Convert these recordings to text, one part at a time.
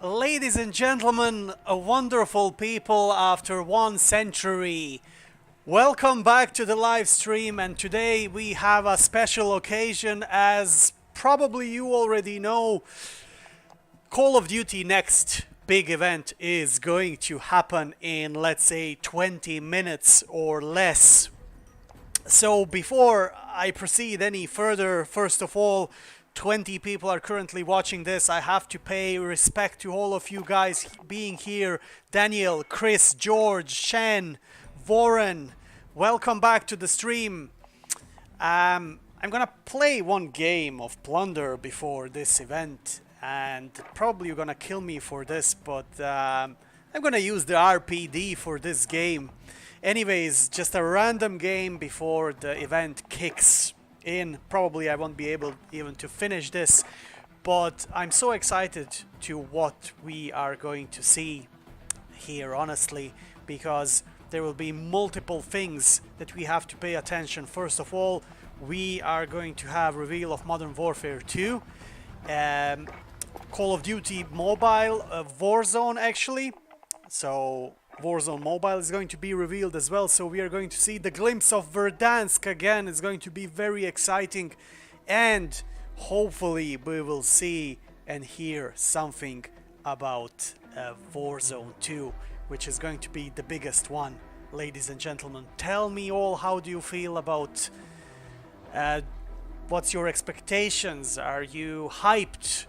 Ladies and gentlemen, a wonderful people after 1 century. Welcome back to the live stream, and today we have a special occasion. As probably you already know, Call of Duty next big event is going to happen in, let's say, 20 minutes or less. So before I proceed any further, first of all, 20 people are currently watching this. I have to pay respect to all of you guys being here. Daniel, Chris, George, Shen, Warren, welcome back to the stream. I'm gonna play one game of Plunder before this event, and probably you're gonna kill me for this, but I'm gonna use the RPD for this game. Anyways, just a random game before the event kicks in. Probably I won't be able even to finish this, but I'm so excited to what we are going to see here, honestly, because there will be multiple things that we have to pay attention. First of all, we are going to have reveal of Modern Warfare 2, Call of Duty Mobile, Warzone actually, so Warzone Mobile is going to be revealed as well, so we are going to see the glimpse of Verdansk again. It's going to be very exciting, and hopefully we will see and hear something about Warzone 2, which is going to be the biggest one. Ladies and gentlemen, tell me all, how do you feel about what's your expectations? Are you hyped?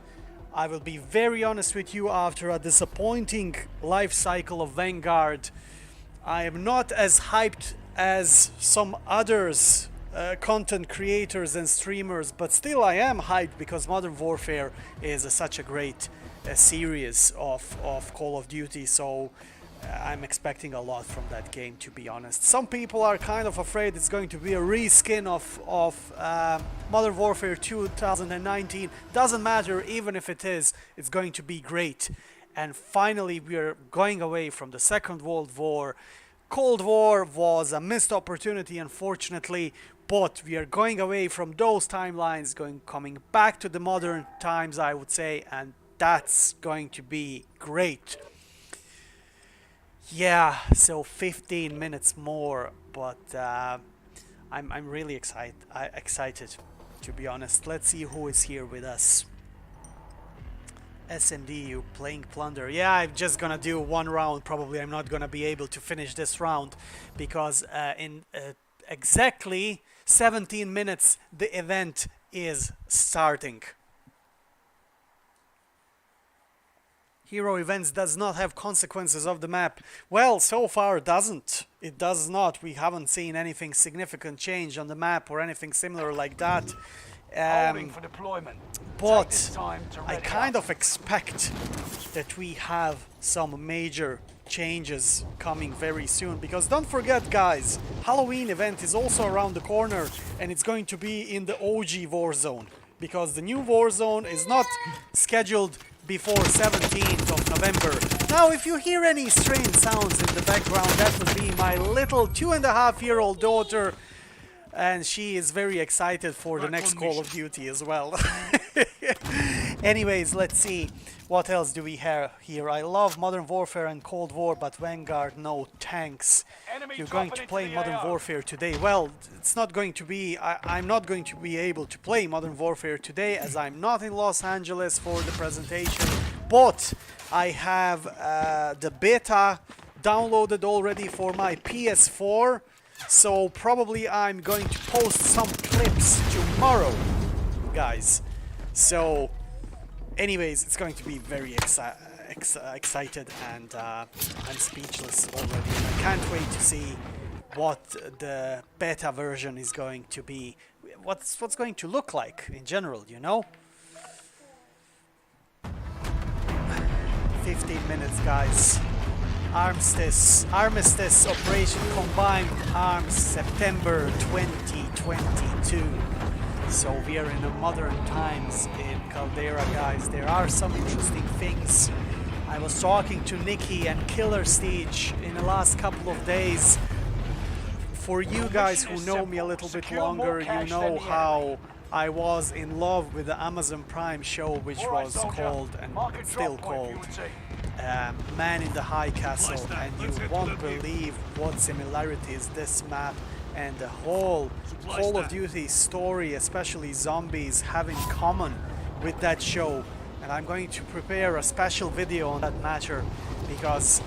I will be very honest with you, after a disappointing life cycle of Vanguard, I am not as hyped as some others, content creators and streamers, but still I am hyped because Modern Warfare is such a great series of Call of Duty, so I'm expecting a lot from that game, to be honest. Some people are kind of afraid it's going to be a reskin of Modern Warfare 2019. Doesn't matter, even if it is, it's going to be great. And finally, we are going away from the Second World War. Cold War was a missed opportunity, unfortunately, but we are going away from those timelines, coming back to the modern times, I would say, and that's going to be great. Yeah, so 15 minutes more, but I'm really excited, to be honest. Let's see who is here with us. SMD, you playing Plunder? Yeah, I'm just gonna do one round. Probably I'm not gonna be able to finish this round because in exactly 17 minutes the event is starting. Hero events does not have consequences of the map. Well, so far it doesn't. It does not. We haven't seen anything significant change on the map or anything similar like that. For deployment. But I kind of expect that we have some major changes coming very soon, because don't forget, guys, Halloween event is also around the corner, and it's going to be in the OG Warzone, because the new Warzone is not scheduled before 17th of November. Now, if you hear any strange sounds in the background, that would be my little 2.5-year-old daughter, and she is very excited for the next Call of Duty as well. Anyways, let's see what else do we have here. I love Modern Warfare and Cold War, but Vanguard, no thanks. You're going to play Modern Warfare today. Well, it's not going to be, I'm not going to be able to play Modern Warfare today, as I'm not in Los Angeles for the presentation, but I have the beta downloaded already for my PS4, so probably I'm going to post some clips tomorrow, guys. So anyways, it's going to be very excited, and I'm speechless already. I can't wait to see what the beta version is going to be, what's going to look like in general, you know. 15 minutes, guys. Armistice Operation Combined Arms, September 2022. So we are in the modern times in Caldera, guys. There are some interesting things. I was talking to Nikki and Killer Steege in the last couple of days. For you guys who know me a little bit longer, you know how I was in love with the Amazon Prime show, which was called and still called Man in the High Castle, and you won't believe what similarities this map and the whole Call of Duty story, especially zombies, have in common with that show. And I'm going to prepare a special video on that matter because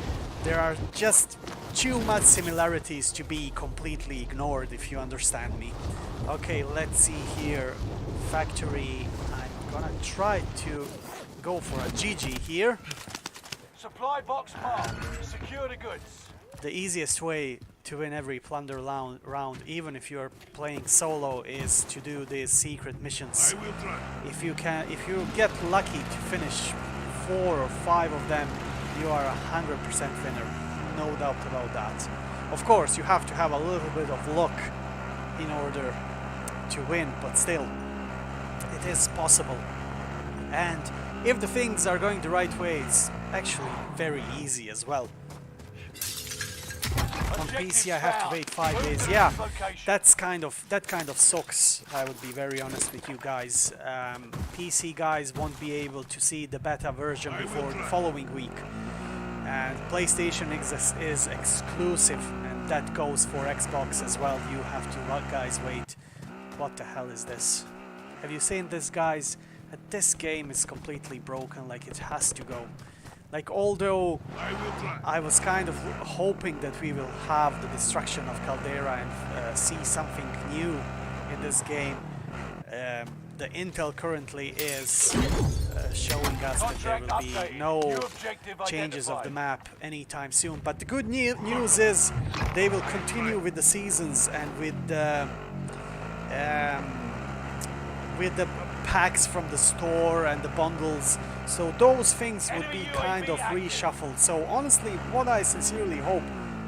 there are just too much similarities to be completely ignored, if you understand me. Okay, let's see here. Factory. I'm gonna try to go for a GG here. Supply box marked. Secure the goods. The easiest way to win every plunder round, even if you're playing solo, is to do these secret missions. I will try. If you get lucky to finish 4 or 5 of them, you are 100% winner. No doubt about that. Of course, you have to have a little bit of luck in order to win, but still, it is possible. And if the things are going the right way, it's actually very easy as well. On PC I have to wait 5 days. Yeah, that kind of sucks. I would be very honest with you guys. PC guys won't be able to see the beta version before the following week, and PlayStation is exclusive, and that goes for Xbox as well. You have to guys wait. What the hell is this? Have you seen this, guys? This game is completely broken. Like, it has to go. Like, although I was kind of hoping that we will have the destruction of Caldera and see something new in this game, the intel currently is showing us that there will be no changes of the map anytime soon. But the good news is they will continue with the seasons and with the packs from the store and the bundles, so those things would be kind of reshuffled. So honestly, what I sincerely hope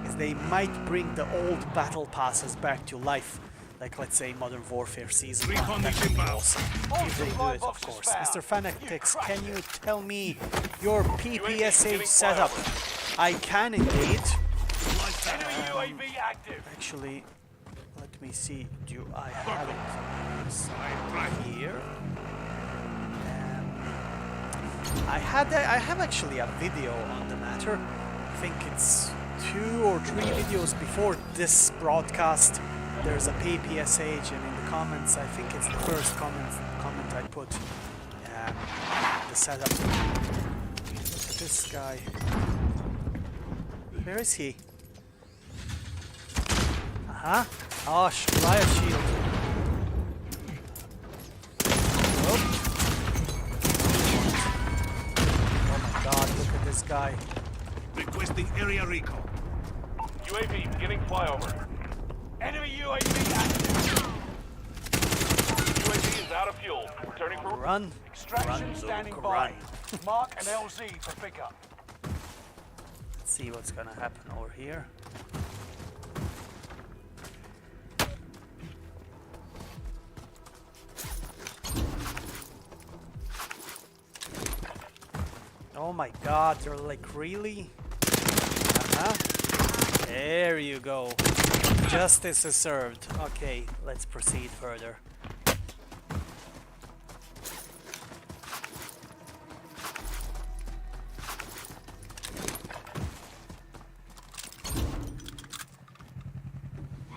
is they might bring the old battle passes back to life, like, let's say, Modern Warfare Season 1. That would be awesome if they do it, of course. Mr. Fanatics, can you tell me your PPSH setup? I can indeed. Actually, let me see. Do I have it here? I have actually a video on the matter. I think it's 2 or 3 videos before this broadcast. There's a PPSH, and in the comments, I think it's the first comment I put, the setup. Look at this guy. Where is he? Oh, riot shield. Oh. God, look at this guy. Requesting area recon. UAV beginning flyover. Enemy UAV active. UAV is out of fuel. Returning for Run. Extraction standing by. Mark an LZ for pickup. Let's see what's gonna happen over here. Oh my God, they're like, really? There you go. Justice is served. Okay, let's proceed further.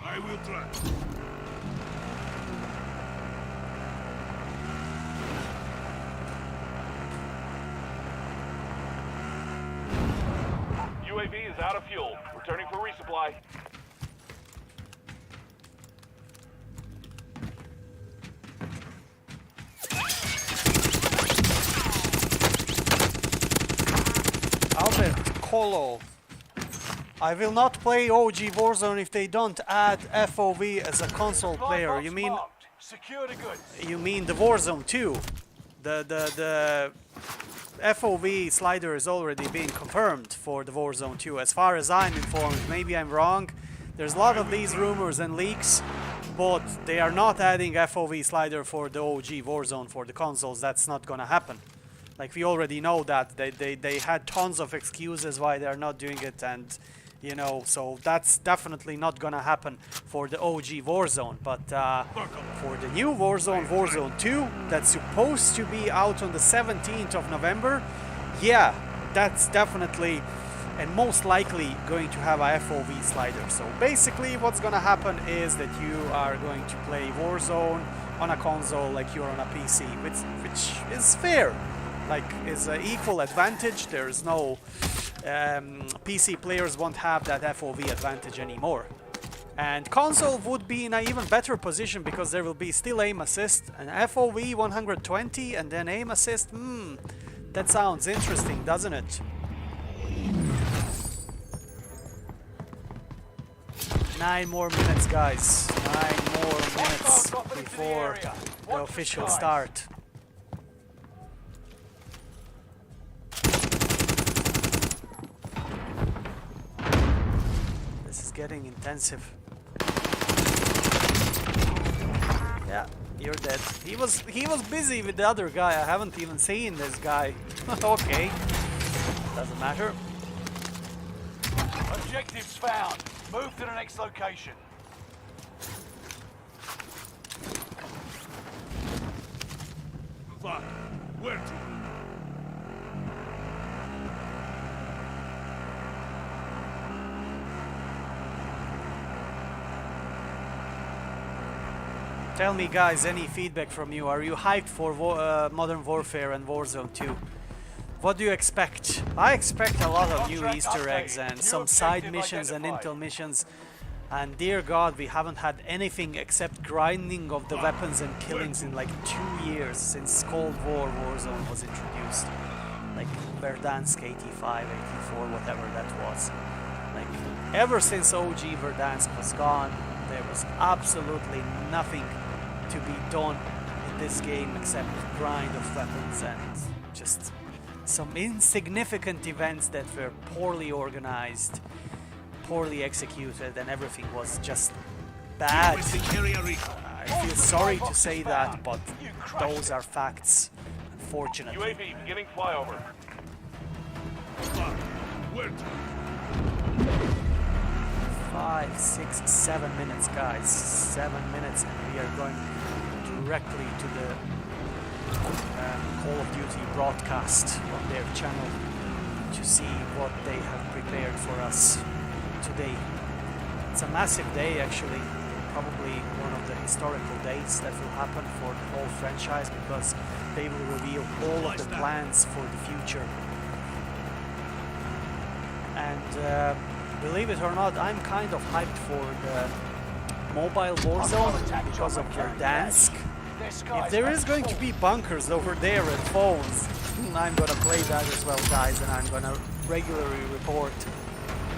I will try. UAV is out of fuel. Returning for resupply. Albert Colo. I will not play OG Warzone if they don't add FOV as a console player. You mean secure the goods. You mean the Warzone 2? The FOV slider is already being confirmed for the Warzone 2, as far as I'm informed. Maybe I'm wrong. There's a lot of these rumors and leaks, but they are not adding FOV slider for the OG Warzone for the consoles. That's not gonna happen. Like, we already know that they had tons of excuses why they're not doing it, and You know, so that's definitely not gonna happen for the OG Warzone. But for the new Warzone, Warzone 2, that's supposed to be out on the 17th of November, yeah, that's definitely and most likely going to have a FOV slider. So basically what's gonna happen is that you are going to play Warzone on a console like you're on a PC, which is fair, like is an equal advantage. There's no PC players won't have that FOV advantage anymore, and console would be in an even better position because there will be still aim assist, an FOV 120 and then aim assist. That sounds interesting, doesn't it? 9 more minutes, guys. 9 more minutes before the official start. This is getting intensive. Yeah, you're dead. He was busy with the other guy. I haven't even seen this guy. Okay. Doesn't matter. Objectives found. Move to the next location. Fuck. Where to? Tell me, guys, any feedback from you? Are you hyped for Modern Warfare and Warzone 2? What do you expect? I expect a lot of new Easter eggs and some side missions and intel missions. And dear God, we haven't had anything except grinding of the weapons and killings in like 2 years since Cold War Warzone was introduced. Like Verdansk 85, 84, whatever that was. Like ever since OG Verdansk was gone, there was absolutely nothing to be done in this game except grind of weapons and just some insignificant events that were poorly organized, poorly executed, and everything was just bad. I feel sorry to say that, but those are facts, unfortunately. UAV beginning flyover. Where to? 5, 6, 7 minutes, guys. 7 minutes, and we are going directly to the Call of Duty broadcast on their channel to see what they have prepared for us today. It's a massive day, actually, probably one of the historical days that will happen for the whole franchise, because they will reveal all of the plans for the future. And believe it or not, I'm kind of hyped for the mobile Warzone because of Verdansk. If there is going to be bunkers over there and phones, I'm gonna play that as well, guys, and I'm gonna regularly report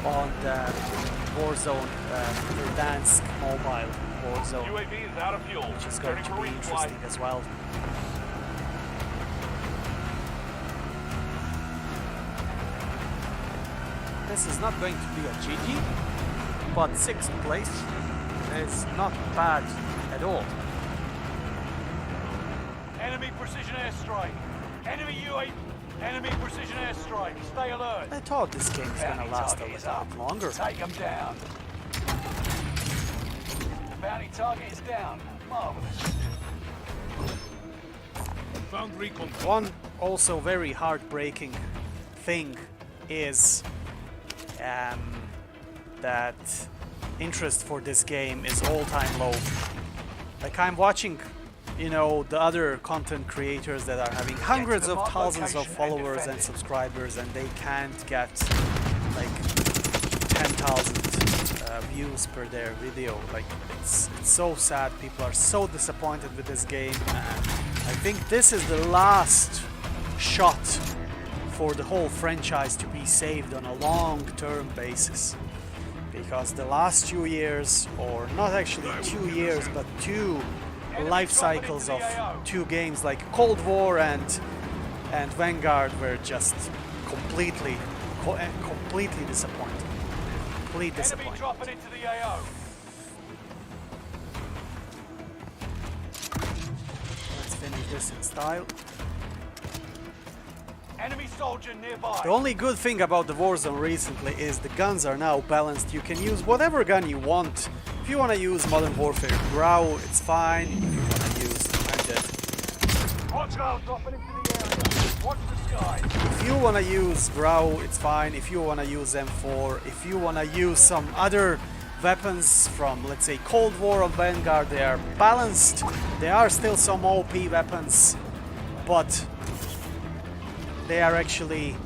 on the Warzone, Verdansk mobile Warzone, UAV is out of fuel. which is going to be interesting as well. This is not going to be a GG, but 6th place is not bad at all. Enemy precision airstrike. Enemy UAV. Enemy precision airstrike. Stay alert. I thought this game was gonna last a little bit longer. Take them down. Bounty target is down. Marvelous. Found recon. One also very heartbreaking thing is that interest for this game is all-time low. Like, I'm watching, you know, the other content creators that are having hundreds of thousands of followers and subscribers, and they can't get like 10,000 views per their video. Like, it's so sad. People are so disappointed with this game, and I think this is the last shot for the whole franchise to be saved on a long-term basis, because the last 2 years, or not actually 2 years, but 2 life cycles of 2 games like Cold War and Vanguard were just completely disappointing. Complete disappointment. Enemy dropping into the AO. Let's finish this in style. Enemy soldier nearby. The only good thing about the Warzone recently is the guns are now balanced. You can use whatever gun you want. If you want to use Modern Warfare Grau, it's fine. If you want to use... I'm dead. Watch out, dropping into the area. Watch the sky. If you want to use Grau, it's fine. If you want to use M4, if you want to use some other weapons from, let's say, Cold War or Vanguard, they are balanced. There are still some OP weapons, but they are actually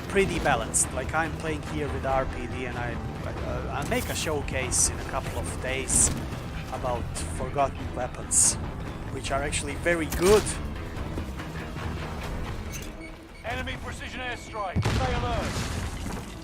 pretty balanced. Like I'm playing here with RPD, and I'll make a showcase in a couple of days about forgotten weapons, which are actually very good. Enemy precision airstrike. Stay alert.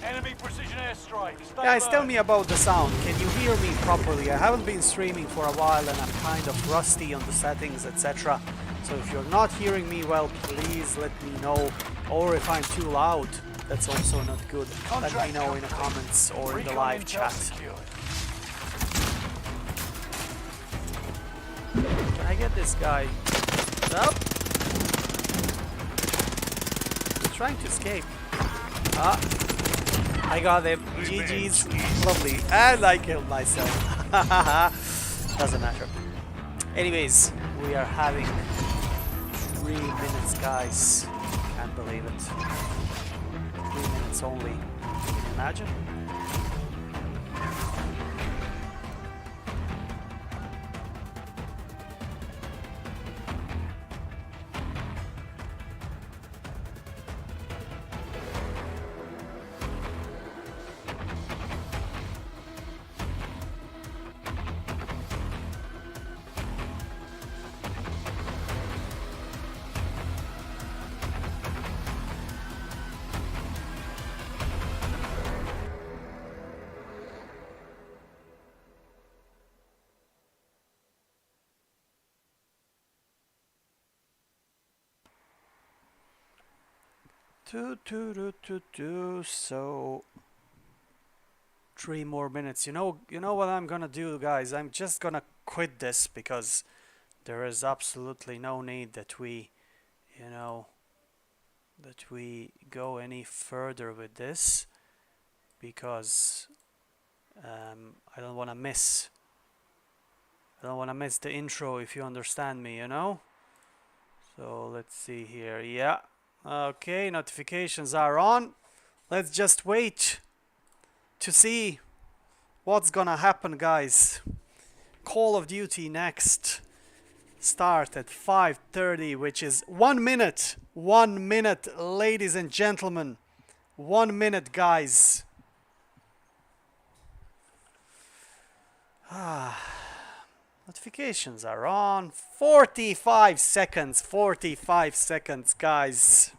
Enemy precision airstrike. Stay Guys, alert. tell me about the sound. Can you hear me properly? I haven't been streaming for a while and I'm kind of rusty on the settings, etc. So if you're not hearing me well, please let me know. Or if I'm too loud, that's also not good. Let me know in the comments or in the live chat. Can I get this guy up? He's trying to escape. Ah, I got him. GG's. Lovely. And I killed myself. Doesn't matter. Anyways, we are having 3 minutes, guys. Can't believe it. 3 minutes only. Can you imagine? So 3 more minutes. You know what I'm gonna do, guys? I'm just gonna quit this because there is absolutely no need that we, that we go any further with this, because I don't want to miss. I don't want to miss the intro, if you understand me, So let's see here. Yeah. Okay, notifications are on. Let's just wait to see what's gonna happen, guys. Call of Duty next. Start at 5:30, which is 1 minute. 1 minute, ladies and gentlemen. 1 minute, guys. Notifications are on. 45 seconds. 45 seconds, guys.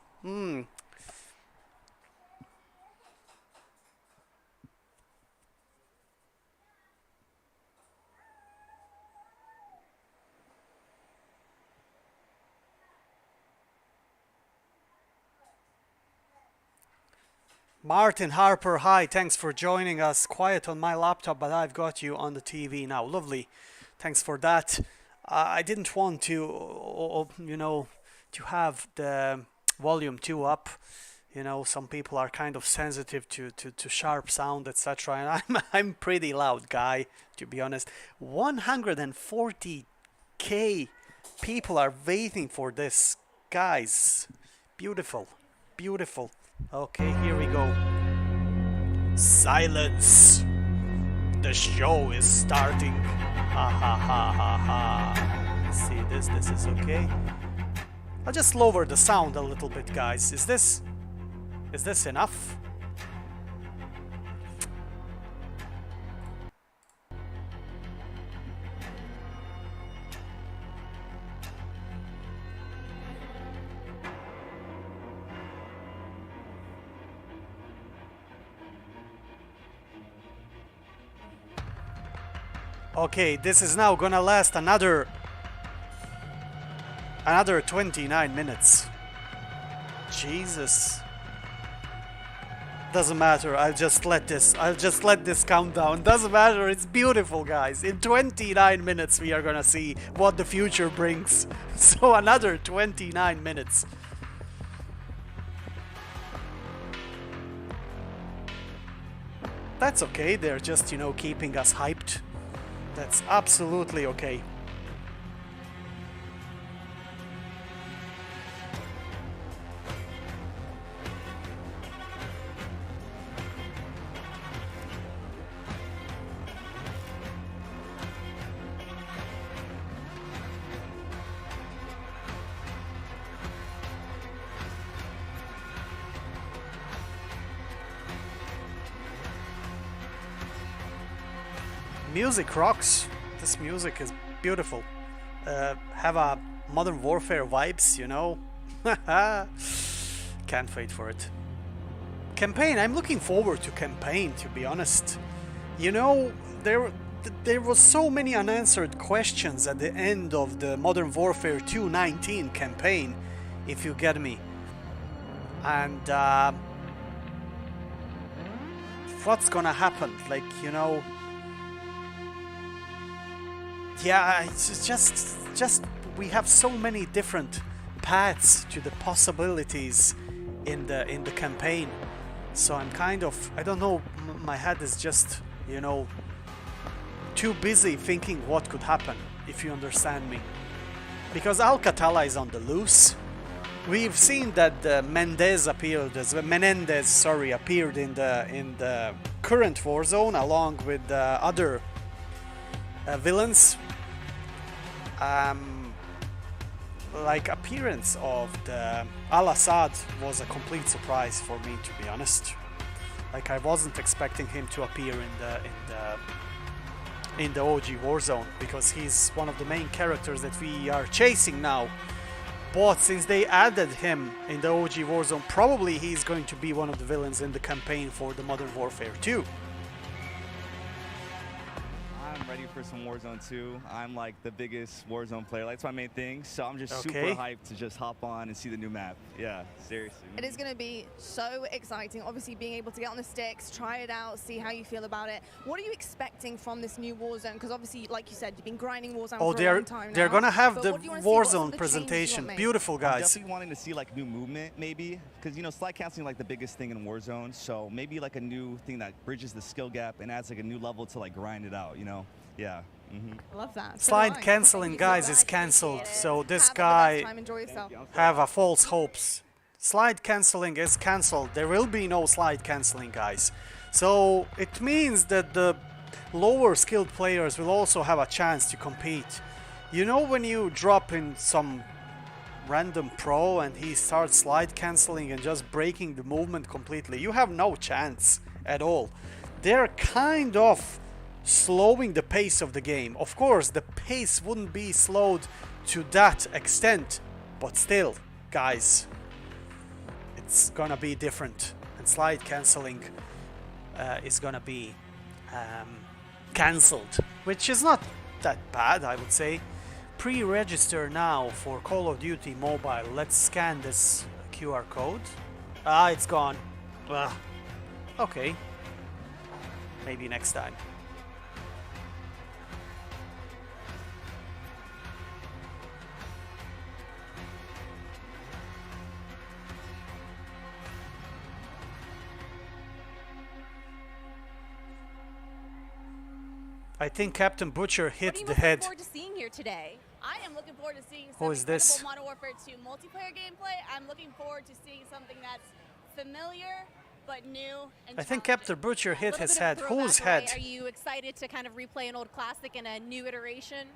Martin Harper, hi, thanks for joining us. Quiet on my laptop, but I've got you on the TV now. Lovely. Thanks for that. I didn't want to, to have the volume too up. Some people are kind of sensitive to sharp sound, etc. And I'm pretty loud guy, to be honest. 140k people are waiting for this, guys. Beautiful, beautiful. Okay, here we go. Silence. The show is starting. Ha ha ha ha ha. See this? This is okay. I'll just lower the sound a little bit, guys. Is this enough? Okay, this is now gonna last another 29 minutes. Jesus. Doesn't matter. I'll just let this count down. Doesn't matter. It's beautiful, guys. In 29 minutes we are gonna see what the future brings. So another 29 minutes. That's okay, they're just, you know, keeping us hyped. That's absolutely okay. Music rocks. This music is beautiful. Have a Modern Warfare vibes, you know. Can't wait for it. Campaign. I'm looking forward to campaign, to be honest. You know, there was so many unanswered questions at the end of the Modern Warfare 2.19 campaign, if you get me. And what's gonna happen? Like, you know. Yeah, it's just we have so many different paths to the possibilities in the campaign. So I'm kind of, I don't know, my head is just, you know, too busy thinking what could happen, if you understand me. Because Alcatala is on the loose. We've seen that Menendez appeared in the current Warzone along with other villains. Like appearance of the Al-Assad was a complete surprise for me, to be honest. Like I wasn't expecting him to appear in the OG Warzone, because he's one of the main characters that we are chasing now. But since they added him in the OG Warzone, probably he's going to be one of the villains in the campaign for the Modern Warfare 2. I'm ready for some Warzone 2. I'm like the biggest Warzone player. That's my main thing. So I'm just super hyped to just hop on and see the new map. Yeah, seriously. It is going to be so exciting. Obviously, being able to get on the sticks, try it out, see how you feel about it. What are you expecting from this new Warzone? Because obviously, like you said, you've been grinding Warzone for a long time now. They're going to have but the Warzone presentation. Beautiful, guys. I'm definitely wanting to see like new movement, maybe. Because, you know, slide canceling like the biggest thing in Warzone. So maybe like a new thing that bridges the skill gap and adds like a new level to like grind it out, you know? Yeah. I love that. Slide canceling, guys, is cancelled. So this guy have a false hopes. Slide canceling is cancelled. There will be no slide canceling, guys. So it means that the lower skilled players will also have a chance to compete. You know, when you drop in some random pro and he starts slide canceling and just breaking the movement completely, you have no chance at all. They're kind of slowing the pace of the game. Of course, the pace wouldn't be slowed to that extent, but still, guys, it's gonna be different. And slide canceling is gonna be cancelled, which is not that bad, I would say. Pre-register now for Call of Duty Mobile. Let's scan this QR code. Ah, it's gone. Okay. Maybe next time. I think Captain Butcher hit the head. What are you looking forward to seeing here today? I am looking forward to seeing some Who is this? Modern Warfare 2 multiplayer gameplay. I'm looking forward to seeing something that's familiar but new and I think challenging. Captain Butcher hit his A little bit head. of Whose throwback, head? right? Are you excited to kind of replay an old classic in a new iteration?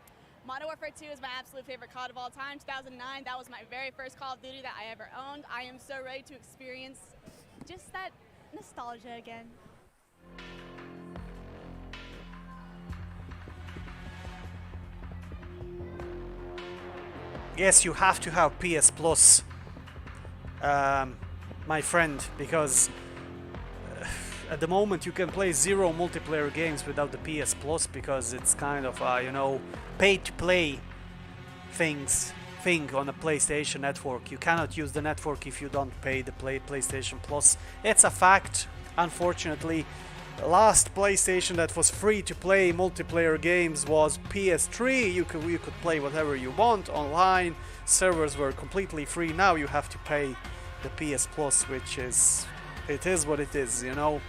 Modern Warfare 2 is my absolute favorite COD of all time. 2009, that was my very first Call of Duty that I ever owned. I am so ready to experience just that nostalgia again. Yes, you have to have PS Plus, my friend, because at the moment you can play 0 multiplayer games without the PS Plus, because it's kind of you know, pay-to-play thing on the PlayStation Network. You cannot use the network if you don't pay the PlayStation Plus. It's a fact, unfortunately. The last PlayStation that was free to play multiplayer games was PS3. You could play whatever you want online. Servers were completely free. Now you have to pay the PS Plus, which is, it is what it is, you know.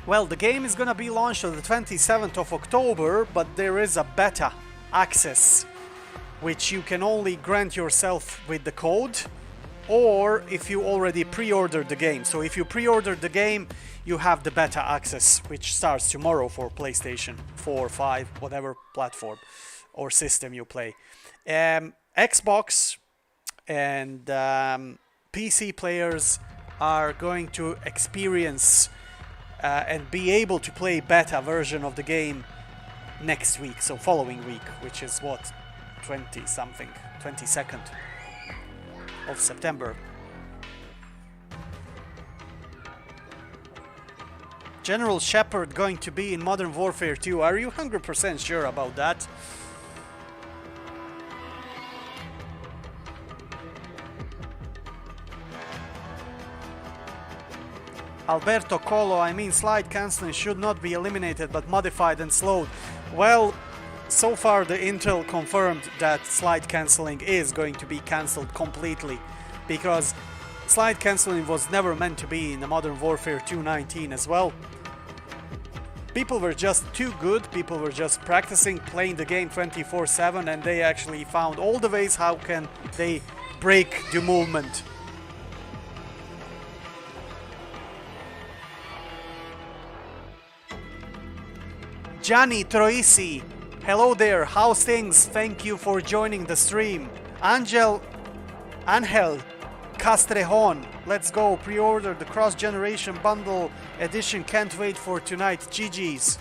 Well, the game is gonna be launched on the 27th of October, but there is a beta access which you can only grant yourself with the code, or if you already pre-ordered the game. So if you pre-ordered the game, you have the beta access, which starts tomorrow for PlayStation 4, 5, whatever platform or system you play. Xbox and PC players are going to experience and be able to play beta version of the game next week, so following week, which is what, 22nd of September. General Shepard going to be in Modern Warfare 2. Are you 100% sure about that? Alberto Colo, I mean slide cancelling should not be eliminated but modified and slowed. Well, so far the Intel confirmed that slide cancelling is going to be cancelled completely, because slide cancelling was never meant to be in the Modern Warfare 2.19 as well. People were just too good, people were just practicing playing the game 24/7, and they actually found all the ways how can they break the movement. Gianni Troisi, hello there, how's things? Thank you for joining the stream. Angel Castrejon, let's go, pre-order the cross-generation bundle edition, can't wait for tonight. GG's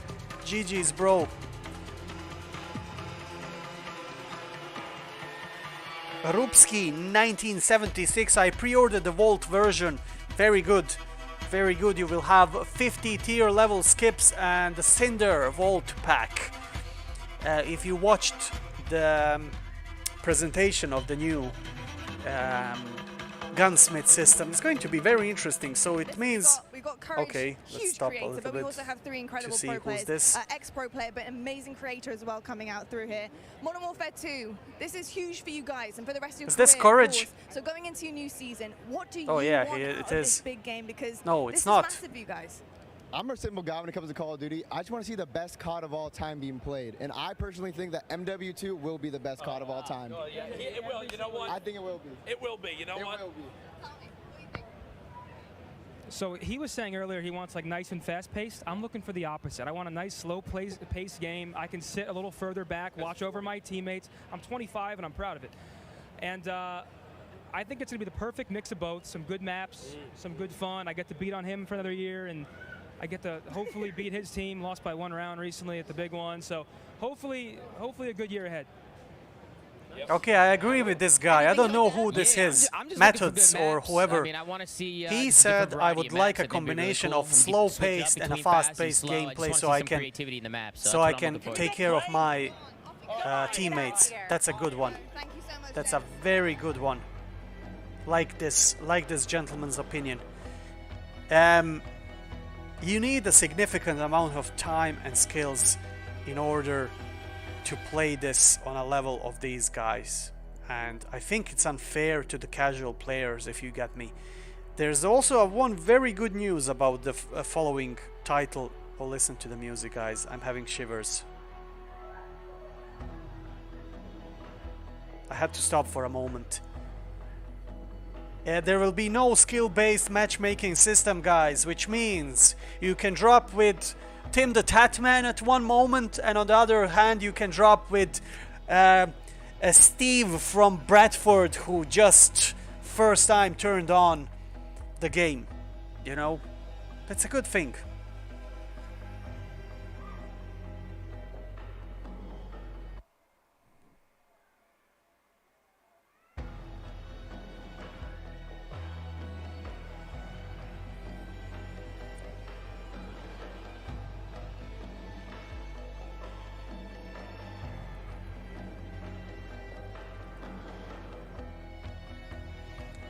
bro. Rupski 1976, I pre-ordered the Vault version, very good. Very good, you will have 50 tier level skips and the Cinder Vault pack. If you watched the presentation of the new Gunsmith system, it's going to be very interesting. So it means we've got Courage, okay, let's huge stop a creator, little but we bit also have three incredible to see pro who's players. this. Ex-pro player, but amazing creator as well coming out through here. Modern Warfare 2, this is huge for you guys and for the rest of your Is career, this of Courage? course. So going into your new season, what do you Oh, yeah, want it out of is. this big game? Because No, this it's is not. massive for you guys. I'm a simple guy when it comes to Call of Duty. I just want to see the best COD of all time being played. And I personally think that MW2 will be the best COD of all time. Oh, yeah, it will. You know what? I think it will be. It will be. You know It what? will be. So he was saying earlier he wants like nice and fast-paced. I'm looking for the opposite. I want a nice slow-paced game. I can sit a little further back, watch over my teammates. I'm 25 and I'm proud of it. And I think it's going to be the perfect mix of both. Some good maps, some good fun. I get to beat on him for another year, and I get to hopefully beat his team. Lost by 1 round recently at the big one. So hopefully a good year ahead. Okay, I agree with this guy. I don't know who this is, I'm just Methods looking for good or maps. whoever. I mean, I want to see. He different said I variety would of like maps. a I think it'd be really combination cool. of And you can switch slow-paced up and a between fast fast-paced slow. I just gameplay, wanna so see I some can creativity in the maps. so I that's what I'm can looking for. take care of my teammates. That's a good one. Thank you so much. That's a very good one. Like this gentleman's opinion. You need a significant amount of time and skills in order to play this on a level of these guys. And I think it's unfair to the casual players, if you get me. There's also one very good news about the following title. Oh, listen to the music, guys. I'm having shivers. I had to stop for a moment. There will be no skill-based matchmaking system, guys, which means you can drop with Tim the Tatman at one moment, and on the other hand you can drop with Steve from Bradford, who just first time turned on the game. You know, that's a good thing.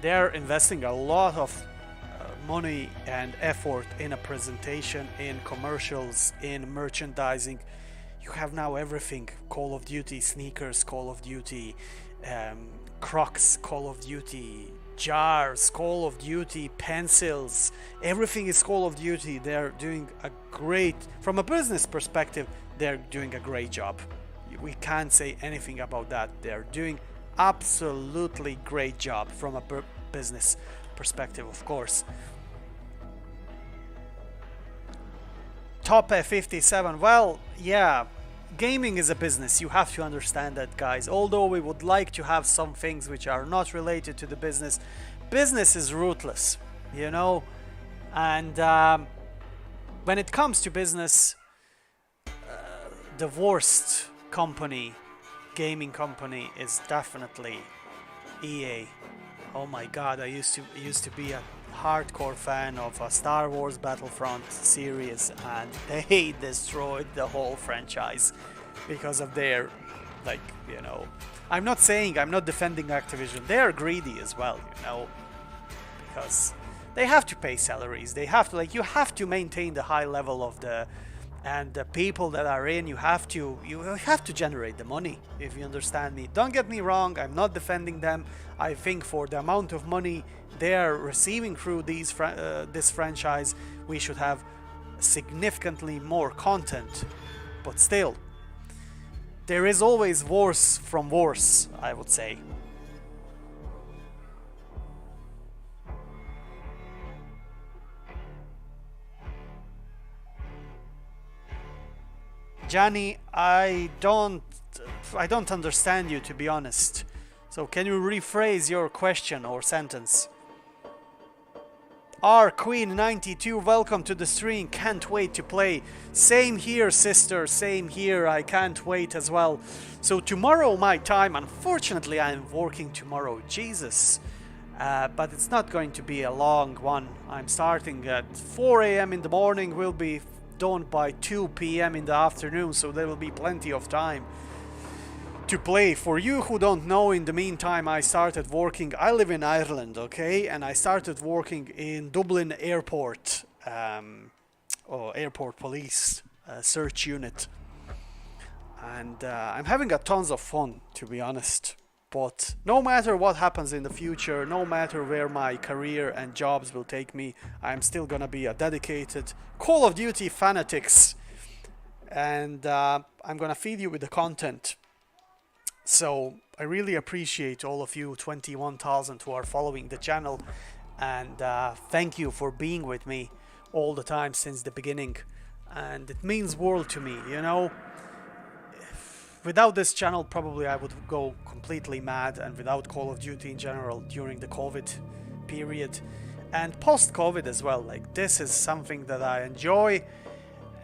They're investing a lot of money and effort in a presentation, in commercials, in merchandising. You have now everything. Call of Duty sneakers, Call of Duty Crocs, Call of Duty jars, Call of Duty pencils, everything is Call of Duty. They're doing a great, from a business perspective, they're doing a great job. We can't say anything about that. They're doing absolutely great job from a business perspective, of course. Top F57, well, yeah, gaming is a business, you have to understand that, guys. Although we would like to have some things which are not related to the business, business is ruthless, you know. And when it comes to business, the worst company, gaming company, is definitely EA. Oh my god, I used to be a hardcore fan of a Star Wars Battlefront series, and they destroyed the whole franchise because of their, like, you know, I'm not defending Activision, they're greedy as well, you know, because they have to pay salaries, they have to, like, you have to maintain the high level of the people that are in, you have to generate the money, if you understand me. Don't get me wrong, I'm not defending them. I think for the amount of money they are receiving through this franchise, we should have significantly more content. But still, there is always worse from worse, I would say. Johnny, I don't understand you, to be honest. So can you rephrase your question or sentence? R Queen 92, welcome to the stream. Can't wait to play. Same here, sister. Same here. I can't wait as well. So tomorrow my time. Unfortunately, I am working tomorrow. Jesus. But it's not going to be a long one. I'm starting at 4 a.m. in the morning. Will be done by 2 p.m. in the afternoon, so there will be plenty of time to play. For you who don't know, in the meantime, I started working, I live in Ireland, okay, and I started working in Dublin Airport, or Airport Police search unit, and I'm having a tons of fun, to be honest. But no matter what happens in the future, no matter where my career and jobs will take me, I'm still gonna be a dedicated Call of Duty fanatics, and I'm gonna feed you with the content. So I really appreciate all of you 21,000 who are following the channel, and thank you for being with me all the time since the beginning, and it means world to me, you know. Without this channel, probably I would go completely mad, and without Call of Duty in general during the COVID period and post-COVID as well. Like, this is something that I enjoy,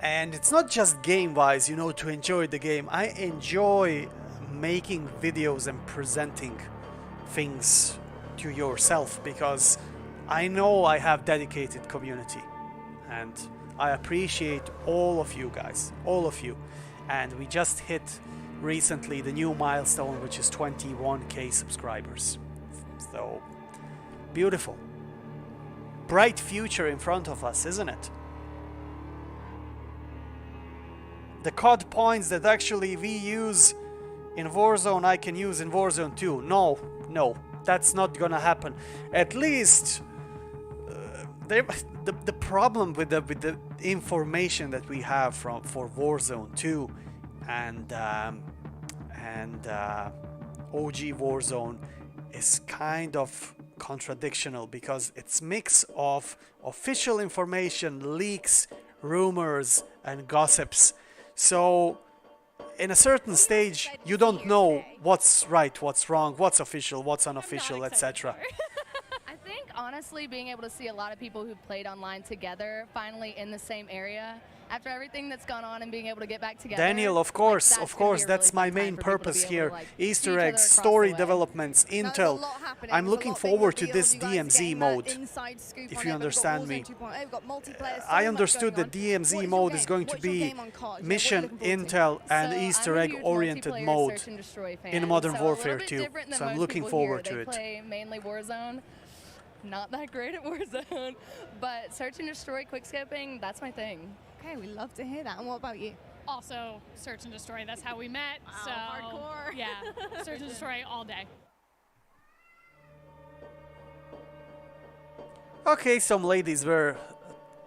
and it's not just game-wise, you know, to enjoy the game. I enjoy making videos and presenting things to yourself, because I know I have dedicated community, and I appreciate all of you guys, all of you. And we just hit recently the new milestone, which is 21k subscribers. So beautiful, bright future in front of us, isn't it? The COD points that actually we use in Warzone, I can use in Warzone too. No, that's not gonna happen. At least the problem with the information that we have for Warzone 2 and OG Warzone is kind of contradictional, because it's mix of official information, leaks, rumors, and gossips. So in a certain stage, you don't know what's right, what's wrong, what's official, what's unofficial, etc. I think, honestly, being able to see a lot of people who played online together finally in the same area after everything that's gone on, and being able to get back together. Daniel, of course, that's my main purpose here. Easter eggs, story developments, intel. I'm looking forward to this DMZ mode, if you understand me. I understood that DMZ mode is going to be mission, intel, and Easter egg oriented mode in Modern Warfare 2. So I'm looking forward to it. Play mainly Warzone. Not that great at Warzone, but search and destroy, quickscoping, that's my thing. Okay, we love to hear that. And what about you? Also, search and destroy. That's how we met. Wow, so hardcore. Yeah, search and destroy all day. Okay, some ladies were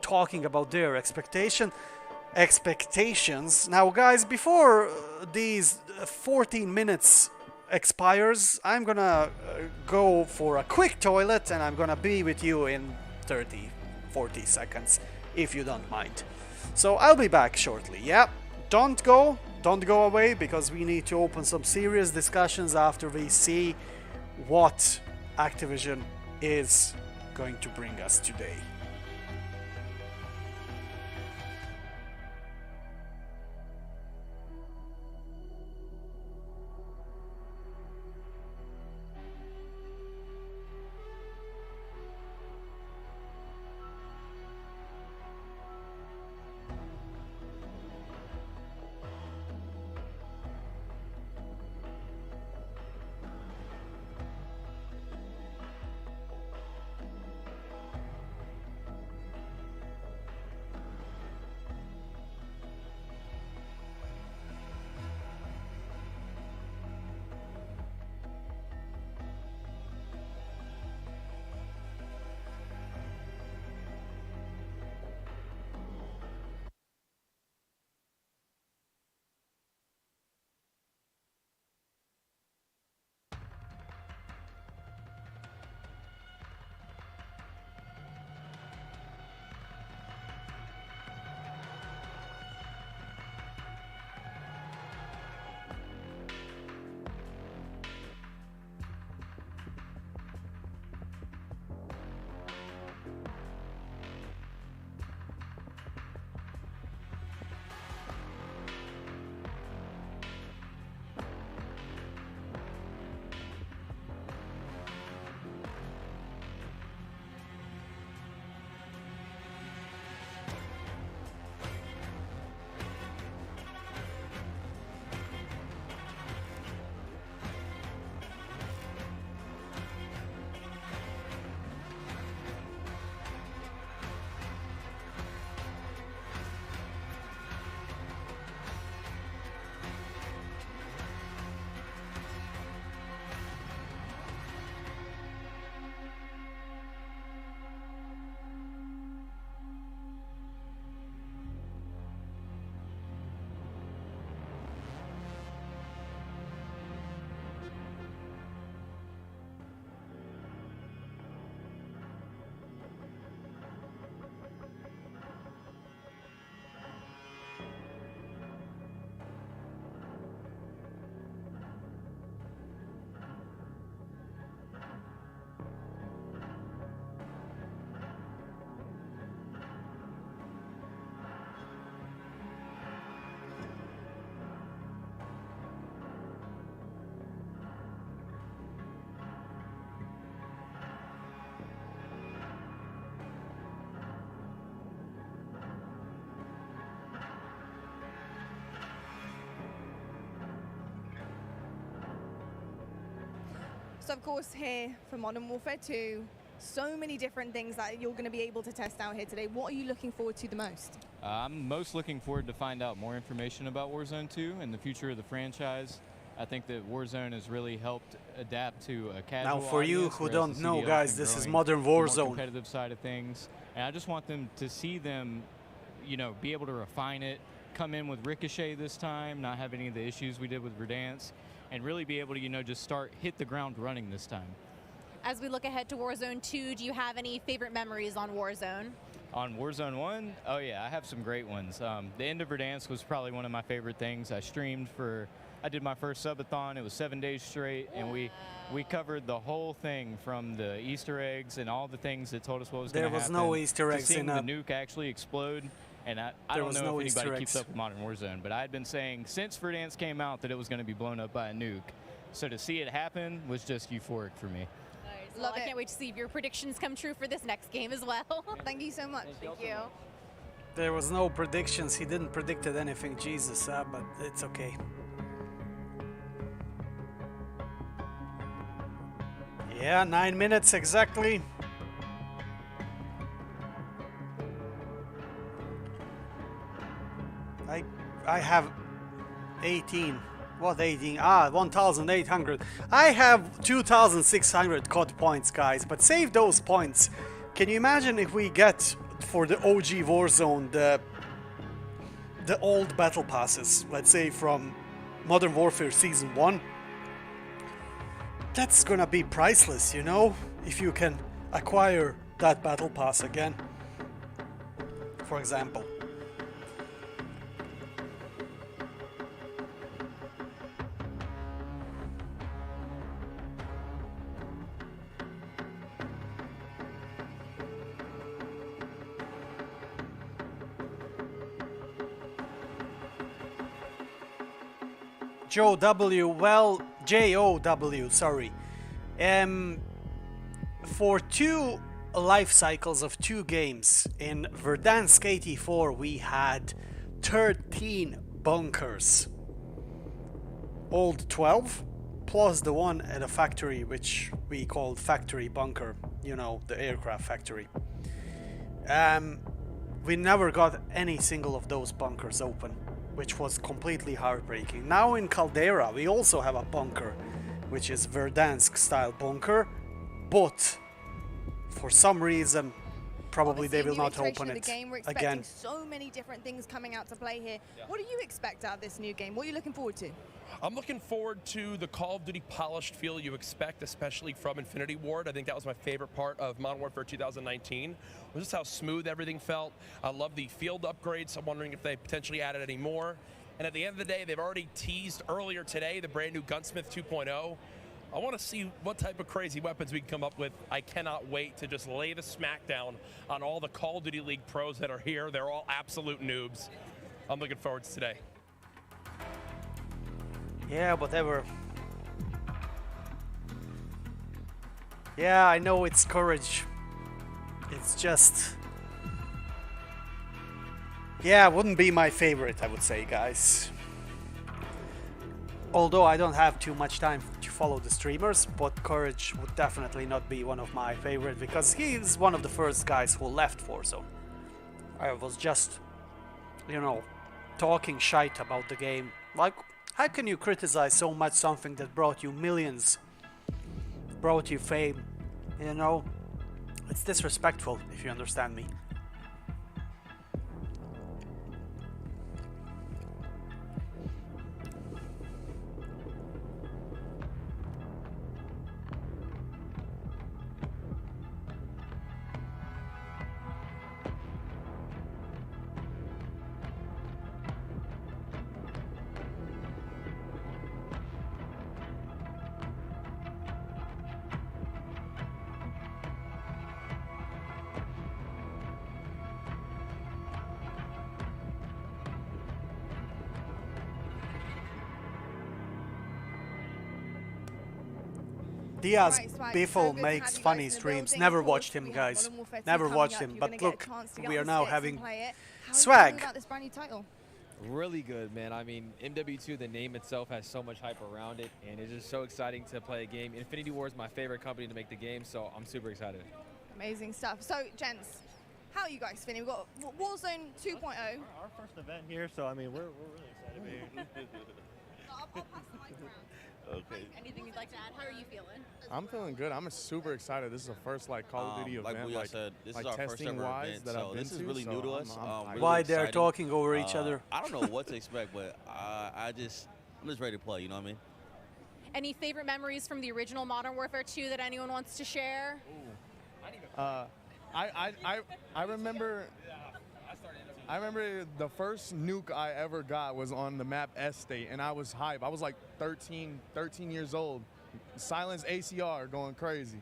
talking about their expectations. Now, guys, before these 14 minutes expires, I'm gonna go for a quick toilet, and I'm gonna be with you in 30-40 seconds, if you don't mind. So I'll be back shortly. Yeah, don't go away, because we need to open some serious discussions after we see what Activision is going to bring us today. So of course here for Modern Warfare 2, so many different things that you're going to be able to test out here today. What are you looking forward to the most? I'm most looking forward to find out more information about Warzone 2 and the future of the franchise. I think that Warzone has really helped adapt to a casual Now, for you audience, who whereas don't the know, CDL has guys, been this is growing Modern the more Warzone. competitive side of things, and I just want them to see them, you know, be able to refine it, come in with Ricochet this time, not have any of the issues we did with Verdansk, and really be able to, you know, just hit the ground running this time. As we look ahead to Warzone 2, do you have any favorite memories on Warzone? On Warzone 1, oh yeah, I have some great ones. The end of Verdansk was probably one of my favorite things. I did my first subathon. It was 7 days straight, and we covered the whole thing from the Easter eggs and all the things that told us what was going to happen. There was no Easter eggs seeing in the nuke actually explode, and I don't know if anybody keeps up with Modern Warzone, but I had been saying since Verdansk came out that it was going to be blown up by a nuke. So to see it happen was just euphoric for me. Well, I can't wait to see if your predictions come true for this next game as well. Thank you so much. Thank you. There was no predictions. He didn't predicted anything, Jesus, but it's okay. Yeah, 9 minutes exactly. I have 18. What 18? 1,800. I have 2,600 COD points, guys, but save those points. Can you imagine if we get for the OG Warzone the old battle passes, let's say from Modern Warfare Season 1? That's gonna be priceless, you know, if you can acquire that battle pass again, for example. J-O-W, sorry. For 2 life cycles of 2 games in Verdansk 84 we had 13 bunkers. Old 12 plus the one at a factory which we called factory bunker, you know, the aircraft factory. We never got any single of those bunkers open, which was completely heartbreaking. Now in Caldera we also have a bunker, which is Verdansk style bunker, but for some reason probably they will not open it We're expecting again. so many different things coming out to play here. What do you expect out of this new game? What are you looking forward to? I'm looking forward to the Call of Duty polished feel you expect, especially from Infinity Ward. I think that was my favorite part of Modern Warfare 2019, was just how smooth everything felt. I love the field upgrades. I'm wondering if they potentially added any more. And at the end of the day, they've already teased earlier today the brand new Gunsmith 2.0. I want to see what type of crazy weapons we can come up with. I cannot wait to just lay the smackdown on all the Call of Duty League pros that are here. They're all absolute noobs. I'm looking forward to today. Yeah, whatever. Yeah, I know it's courage. It's just... yeah, wouldn't be my favorite, I would say, guys. Although I don't have too much time to follow the streamers, but Courage would definitely not be one of my favorite because he's one of the first guys who left Warzone. I was just, you know, talking shite about the game. Like, how can you criticize so much something that brought you millions, brought you fame, you know? It's disrespectful, if you understand me. Diaz Biffle makes funny streams. Never watched him, guys. Never watched him. But look, we are now having swag. Really good, man. I mean, MW2, the name itself has so much hype around it, and it's just so exciting to play a game. Infinity Ward is my favorite company to make the game, so I'm super excited. Amazing stuff. So, gents, how are you guys feeling? We've got Warzone 2.0. Our first event here, so I mean, we're really excited to be here. I'll pass the mic around. Okay. Anything you'd like to add? How are you feeling? I'm feeling good. I'm super excited. This is the first Call of Duty event, like said, this is our first ever event, that so I've been this is really new to us. Really why they're exciting. talking over each other? I don't know what to expect, but I'm just ready to play. You know what I mean? Any favorite memories from the original Modern Warfare 2 that anyone wants to share? I remember the first nuke I ever got was on the map Estate, and I was hype. I was like 13 years old. Silence ACR going crazy.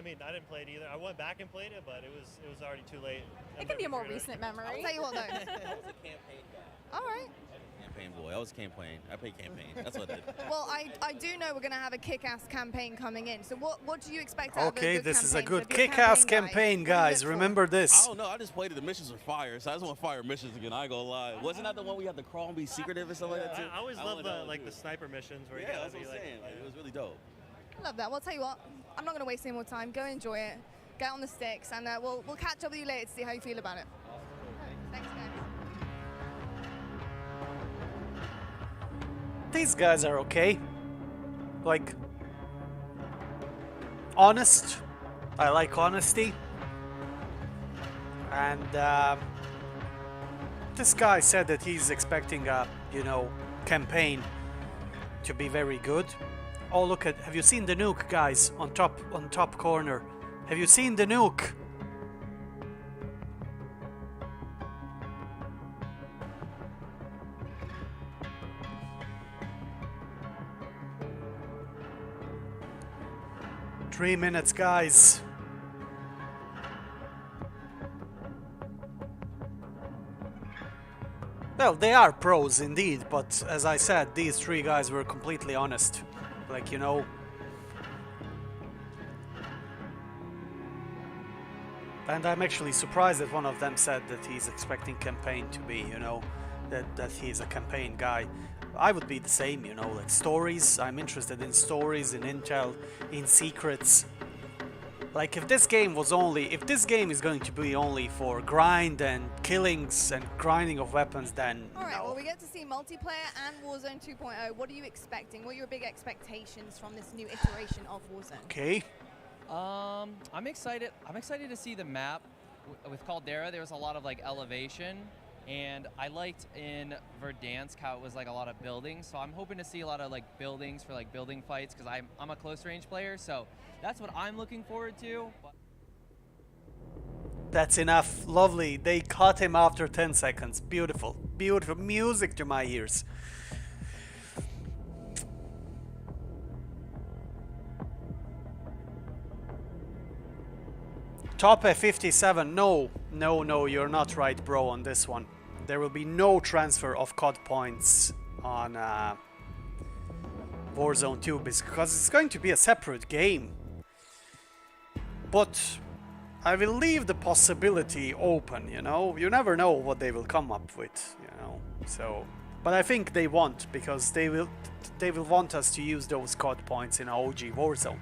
I didn't play it either. I went back and played it, but it was already too late. It can be a more recent memory. I'll tell you what, though. I was a campaign guy. All right. Campaign boy. I was campaign. I played campaign. That's what I did. Well, I do know we're going to have a kick-ass campaign coming in. So what do you expect out of a Okay, good this is a campaign? good So if you're a kick-ass campaign campaign, guy, what do you guys. look for? Remember this. I don't know. I just played it. The missions were fire, so I just want fire missions again. I ain't gonna lie. Wasn't that the one we had to crawl and be secretive or something like that too? I always love the sniper missions where you gotta that's be what I'm saying. It was really dope. I love that. Well, I'll tell you what, I'm not going to waste any more time. Go enjoy it. Get on the sticks, and we'll catch up with you later to see how you feel about it. Thanks, guys. These guys are okay. Like, honest. I like honesty. And this guy said that he's expecting a, you know, campaign to be very good. Oh, look at, have you seen the nuke, guys, on top corner? Have you seen the nuke? Three minutes, guys. Well, they are pros indeed, but as I said, these three guys were completely honest. Like, you know. And I'm actually surprised that one of them said that he's expecting campaign to be, you know, that he's a campaign guy. I would be the same, you know, like stories. I'm interested in stories, in intel, in secrets. Like if this game is going to be only for grind and killings and grinding of weapons, then Alright, no. well we get to see multiplayer and Warzone 2.0. What are you expecting? What are your big expectations from this new iteration of Warzone? Okay. I'm excited to see the map. With Caldera, there was a lot of like elevation. And I liked in Verdansk how it was like a lot of buildings, so I'm hoping to see a lot of like buildings for like building fights because I'm a close range player, so that's what I'm looking forward to. That's enough. Lovely. They caught him after 10 seconds. Beautiful. Beautiful. Music to my ears. Top F57. No, you're not right, bro, on this one. There will be no transfer of COD points on Warzone 2 because it's going to be a separate game. But I will leave the possibility open, you know. You never know what they will come up with, you know. So, but I think they won't, because they will want us to use those COD points in OG Warzone.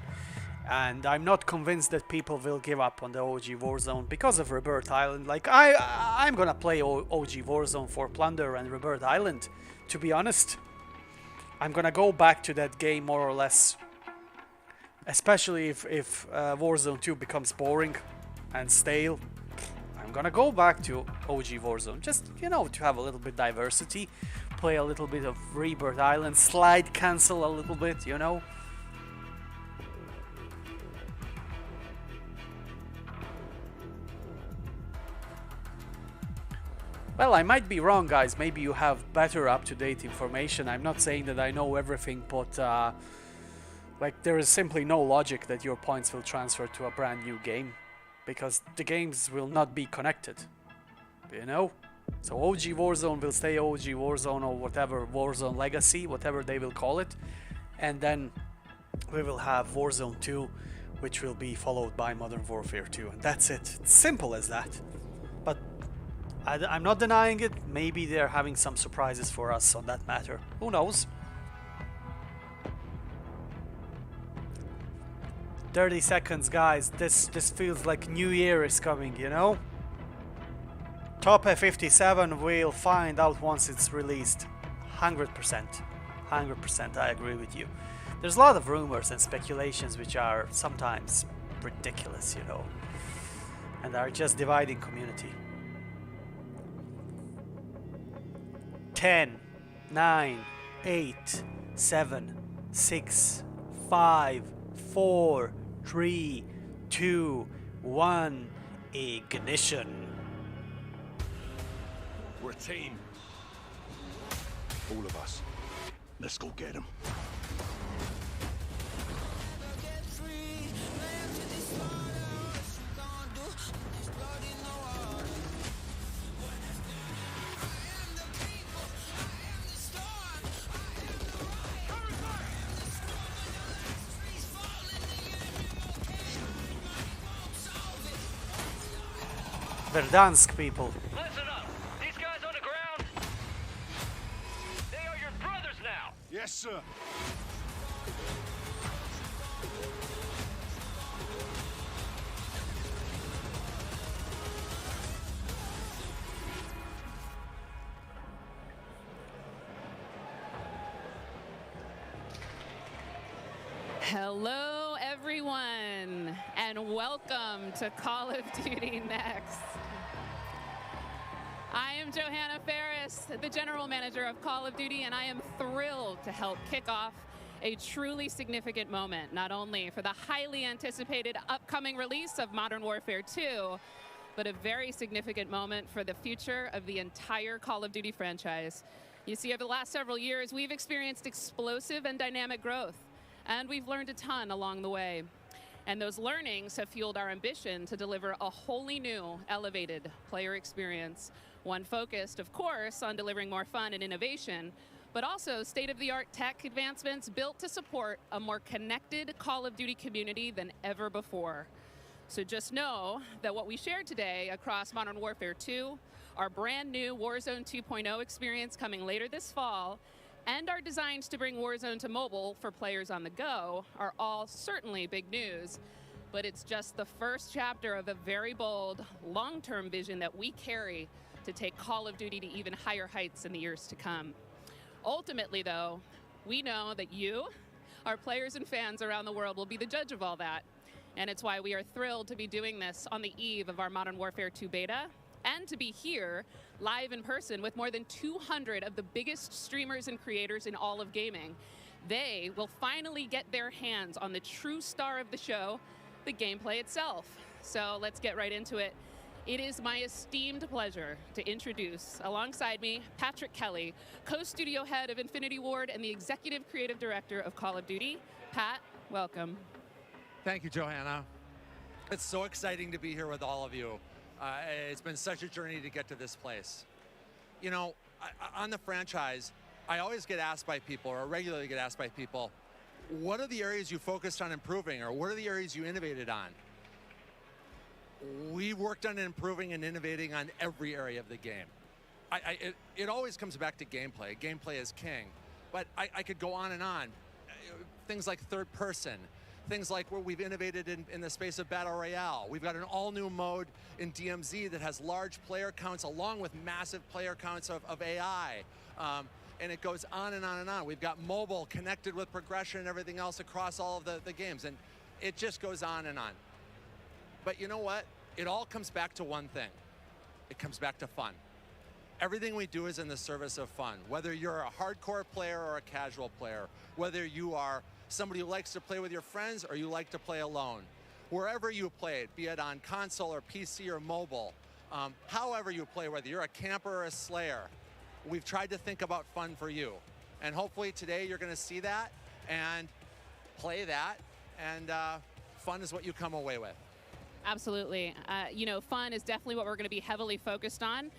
And I'm not convinced that people will give up on the OG Warzone because of Rebirth Island. Like, I'm gonna play OG Warzone for Plunder and Rebirth Island, to be honest. I'm gonna go back to that game more or less. Especially if Warzone 2 becomes boring and stale. I'm gonna go back to OG Warzone. Just, you know, to have a little bit diversity. Play a little bit of Rebirth Island. Slide cancel a little bit, you know. Well, I might be wrong, guys. Maybe you have better up-to-date information. I'm not saying that I know everything, but like there is simply no logic that your points will transfer to a brand new game, because the games will not be connected, you know? So OG Warzone will stay OG Warzone, or whatever, Warzone Legacy, whatever they will call it, and then we will have Warzone 2, which will be followed by Modern Warfare 2, and that's it. It's simple as that. But I'm not denying it. Maybe they're having some surprises for us on that matter. Who knows? 30 seconds, guys. This feels like New Year is coming, you know? Top F57 we'll find out once it's released. 100%. 100%, I agree with you. There's a lot of rumors and speculations which are sometimes ridiculous, you know, and are just dividing community. 10, 9, 8, 7, 6, 5, 4, 3, 2, 1, ignition. We're a team. All of us. Let's go get him. Verdansk people. Listen up. These guys on the ground, they are your brothers now. Yes, sir. Hello, everyone, and welcome to Call of Duty Next. I am Johanna Ferris, the General Manager of Call of Duty, and I am thrilled to help kick off a truly significant moment, not only for the highly anticipated upcoming release of Modern Warfare 2, but a very significant moment for the future of the entire Call of Duty franchise. You see, over the last several years, we've experienced explosive and dynamic growth, and we've learned a ton along the way. And those learnings have fueled our ambition to deliver a wholly new, elevated player experience. One focused, of course, on delivering more fun and innovation, but also state-of-the-art tech advancements built to support a more connected Call of Duty community than ever before. So just know that what we shared today across Modern Warfare 2, our brand new Warzone 2.0 experience coming later this fall, and our designs to bring Warzone to mobile for players on the go are all certainly big news, but it's just the first chapter of a very bold, long-term vision that we carry to take Call of Duty to even higher heights in the years to come. Ultimately, though, we know that you, our players and fans around the world, will be the judge of all that, and it's why we are thrilled to be doing this on the eve of our Modern Warfare 2 beta, and to be here live in person with more than 200 of the biggest streamers and creators in all of gaming. They will finally get their hands on the true star of the show, the gameplay itself. So let's get right into it. It is my esteemed pleasure to introduce, alongside me, Patrick Kelly, co-studio head of Infinity Ward and the executive creative director of Call of Duty. Pat, welcome. Thank you, Johanna. It's so exciting to be here with all of you. It's been such a journey to get to this place. You know, on the franchise, I always get asked by people, or regularly get asked by people, what are the areas you focused on improving, or what are the areas you innovated on? We worked on improving and innovating on every area of the game. It always comes back to gameplay. Gameplay is king. But I could go on and on. Things like third person. Things like where we've innovated in the space of Battle Royale. We've got an all-new mode in DMZ that has large player counts along with massive player counts of AI. And it goes on and on and on. We've got mobile connected with progression and everything else across all of the games. And it just goes on and on. But you know what? It all comes back to one thing. It comes back to fun. Everything we do is in the service of fun. Whether you're a hardcore player or a casual player, whether you are somebody who likes to play with your friends or you like to play alone. Wherever you play it, be it on console or PC or mobile, however you play, whether you're a camper or a slayer, we've tried to think about fun for you. And hopefully today you're gonna see that and play that, and fun is what you come away with. Absolutely. You know, fun is definitely what we're going to be heavily focused on.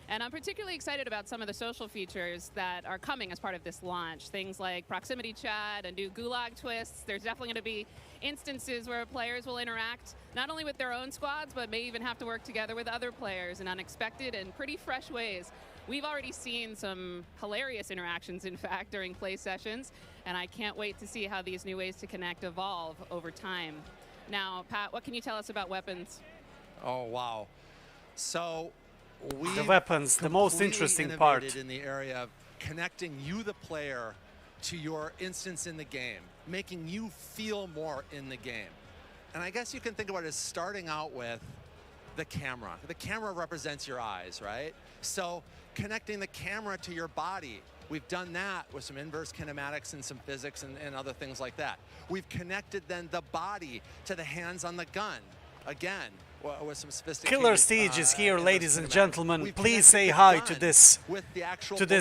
And I'm particularly excited about some of the social features that are coming as part of this launch. Things like proximity chat and new Gulag twists. There's definitely going to be instances where players will interact not only with their own squads, but may even have to work together with other players in unexpected and pretty fresh ways. We've already seen some hilarious interactions, in fact, during play sessions, and I can't wait to see how these new ways to connect evolve over time. Now, Pat, what can you tell us about weapons? Oh, wow. So, the weapons, the most interesting part. In the area of connecting you, the player, to your instance in the game, making you feel more in the game. And I guess you can think about it as starting out with the camera. The camera represents your eyes, right? So connecting the camera to your body. We've done that with some inverse kinematics and some physics and other things like that. We've connected then the body to the hands on the gun. Again, with some sophisticated Killer Siege is here, ladies and gentlemen. Please say hi to this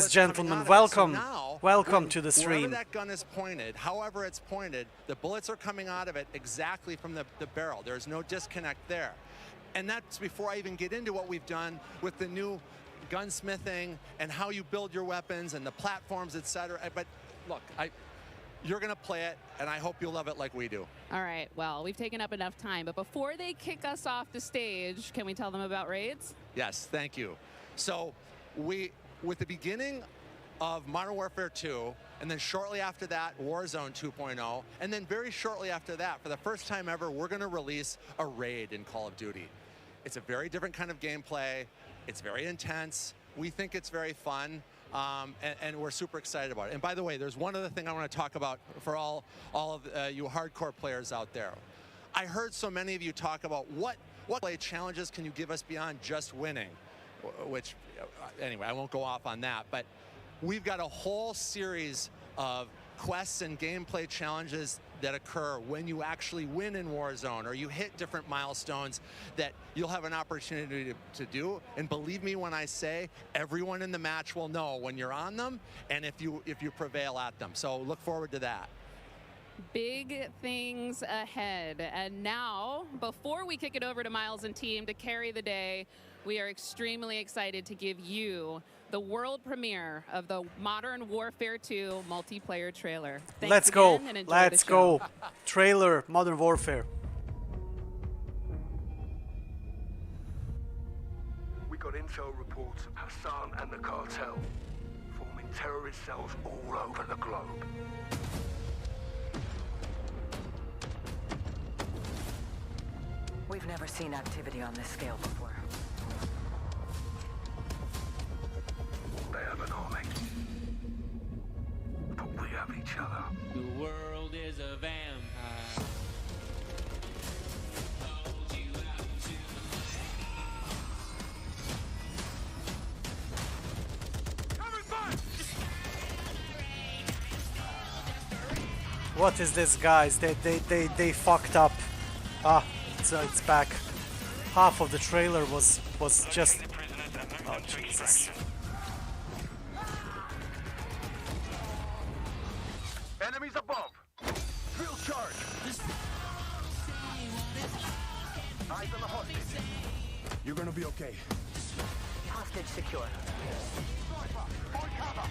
gentleman. Welcome, welcome to the stream. Wherever that gun is pointed, however it's pointed, the bullets are coming out of it exactly from the barrel. There's no disconnect there. And that's before I even get into what we've done with the new gunsmithing and how you build your weapons and the platforms, etc. But look, you're going to play it, and I hope you'll love it like we do. All right, well, we've taken up enough time, but before they kick us off the stage, can we tell them about raids? Yes, thank you. So with the beginning of Modern Warfare 2, and then shortly after that, Warzone 2.0, and then very shortly after that, for the first time ever, we're going to release a raid in Call of Duty. It's a very different kind of gameplay. It's very intense. We think it's very fun. and we're super excited about it. And by the way, there's one other thing I want to talk about for all of you hardcore players out there. I heard so many of you talk about what play challenges can you give us beyond just winning, which, anyway, I won't go off on that, but we've got a whole series of quests and gameplay challenges that occur when you actually win in Warzone or you hit different milestones that you'll have an opportunity to do. And believe me when I say everyone in the match will know when you're on them and if you prevail at them. So look forward to that. Big things ahead. And now, before we kick it over to Miles and team to carry the day, we are extremely excited to give you the world premiere of the Modern Warfare 2 multiplayer trailer. Thanks Let's go. again and enjoy Let's the show. go. Trailer, Modern Warfare. We got intel reports of Hassan and the cartel forming terrorist cells all over the globe. We've never seen activity on this scale before. They have an army, but we have each other. The world is a vampire. What is this, guys? They fucked up. Ah, it's back. Half of the trailer was just. Oh Jesus. Enemies above. Field charge. Eyes on the hostage. You're gonna be okay. Hostage secure. On cover.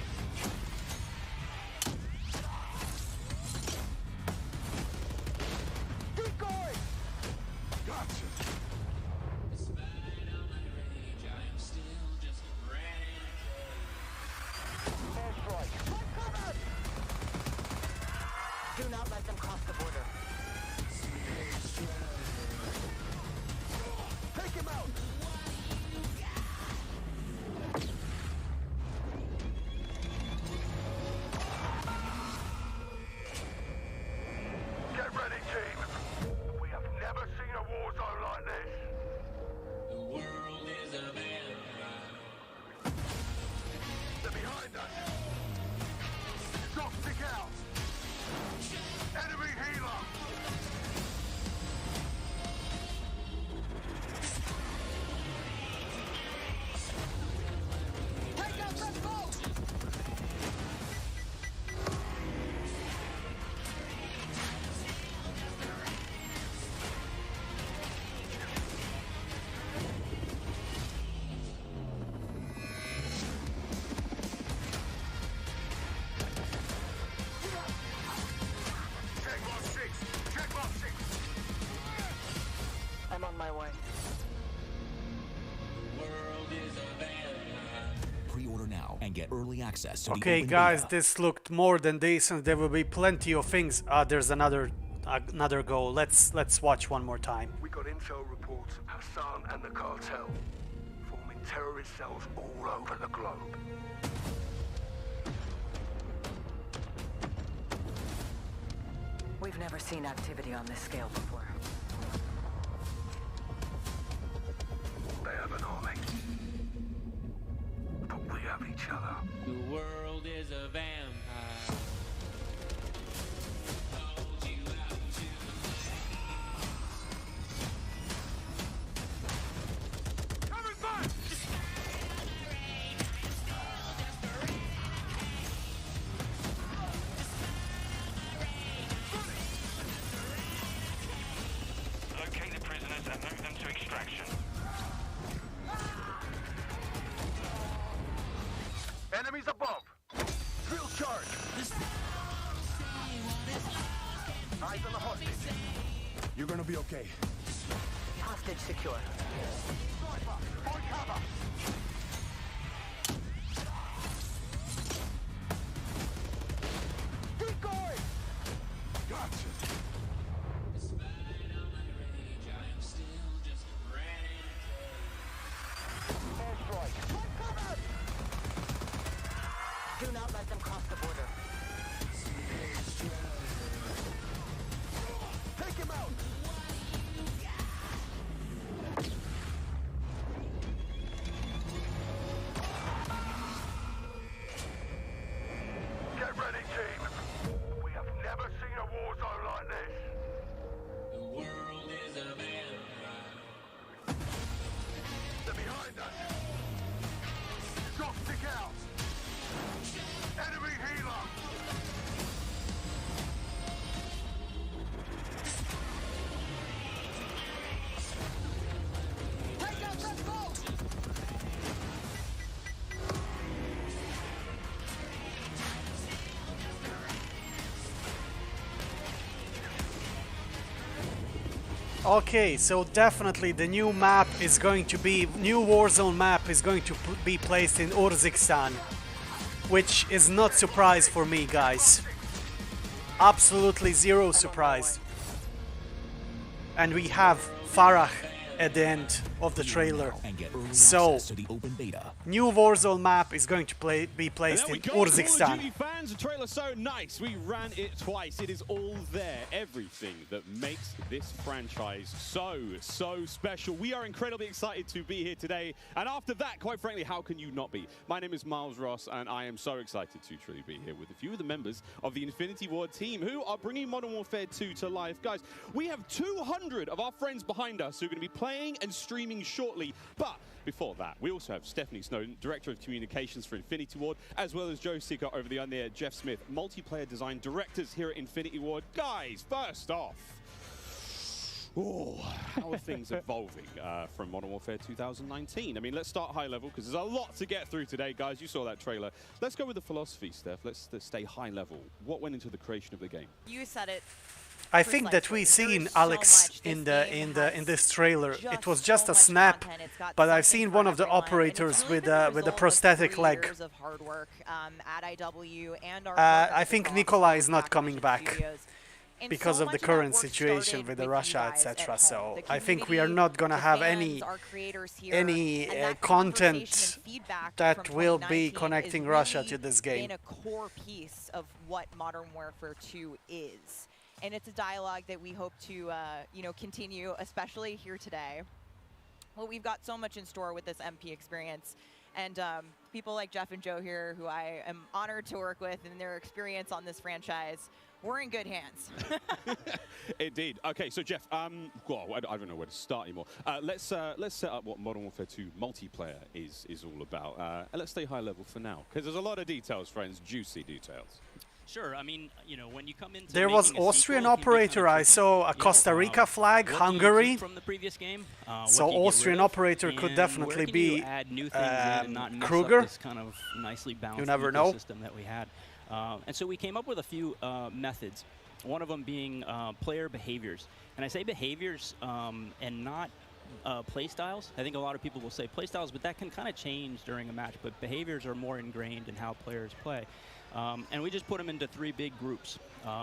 Keep going. Gotcha. Do not let them cross the border. Take him out. Get ready, team. We have never seen a war zone like this. The world is a vampire. They're behind us. Stop, stick out. Enemy healer. Take out that boat. I'm on my way. Pre-order now and get early access to the Okay, open guys, beta. this looked more than decent. There will be plenty of things. There's another go. Let's watch one more time. We got intel reports of Hassan and the cartel forming terrorist cells all over the globe. We've never seen activity on this scale before. They have an army, but we have each other. The world is a vampire. Hold you out to Coming back! locate the prisoners and move them to extraction. Enemies above. Field charge. Eyes on the hostage. You're gonna be okay. Hostage secure. On cover. Keep going. Gotcha. Okay, so definitely the new map is going to be, new Warzone map is going to be placed in Urzikstan, which is not surprise for me, guys. Absolutely zero surprise. And we have Farah at the end of the trailer. So, new Warzone map is going to be placed in Urzikstan. Call of Duty fans, the trailer's so nice. We ran it twice. It is all there. Everything that makes this franchise so special. We are incredibly excited to be here today. And after that, quite frankly, how can you not be? My name is Mazrah, and I am so excited to truly be here with a few of the members of the Infinity Ward team who are bringing Modern Warfare 2 to life. Guys, we have 200 of our friends behind us who are going to be playing and streaming shortly. But before that, we also have Stephanie Snowden, Director of Communications for Infinity Ward, as well as Joe Seeker over the there, Jeff Smith, Multiplayer Design Directors here at Infinity Ward. Guys, first off, how are things evolving from Modern Warfare 2019? I mean, let's start high level, because there's a lot to get through today, guys. You saw that trailer. Let's go with the philosophy, Steph. Let's stay high level. What went into the creation of the game? You said it. I think that we seen Alex in this trailer. It was just a snap, but I've seen one of the operators with a prosthetic leg. I think Nikolai is not coming back because of the current situation with the Russia, etc. So I think we are not gonna have any content that will be connecting Russia to this game. A core piece of what Modern Warfare 2 is. And it's a dialogue that we hope to, you know, continue, especially here today. Well, we've got so much in store with this MP experience, and people like Jeff and Joe here, who I am honored to work with, and their experience on this franchise, we're in good hands. Indeed. Okay, so Jeff, well, I don't know where to start anymore. Let's set up what Modern Warfare 2 multiplayer is all about, and let's stay high level for now, because there's a lot of details, friends, juicy details. Sure. I mean, you know, when you come into there was Austrian operator. I saw a Costa Rica flag, Hungary. From the previous game, so Austrian operator could definitely be Kruger. This kind of nicely balanced you never know. System that we had, and so we came up with a few methods. One of them being player behaviors, and I say behaviors and not play styles. I think a lot of people will say play styles, but that can kind of change during a match. But behaviors are more ingrained in how players play. And we just put them into 3 big groups.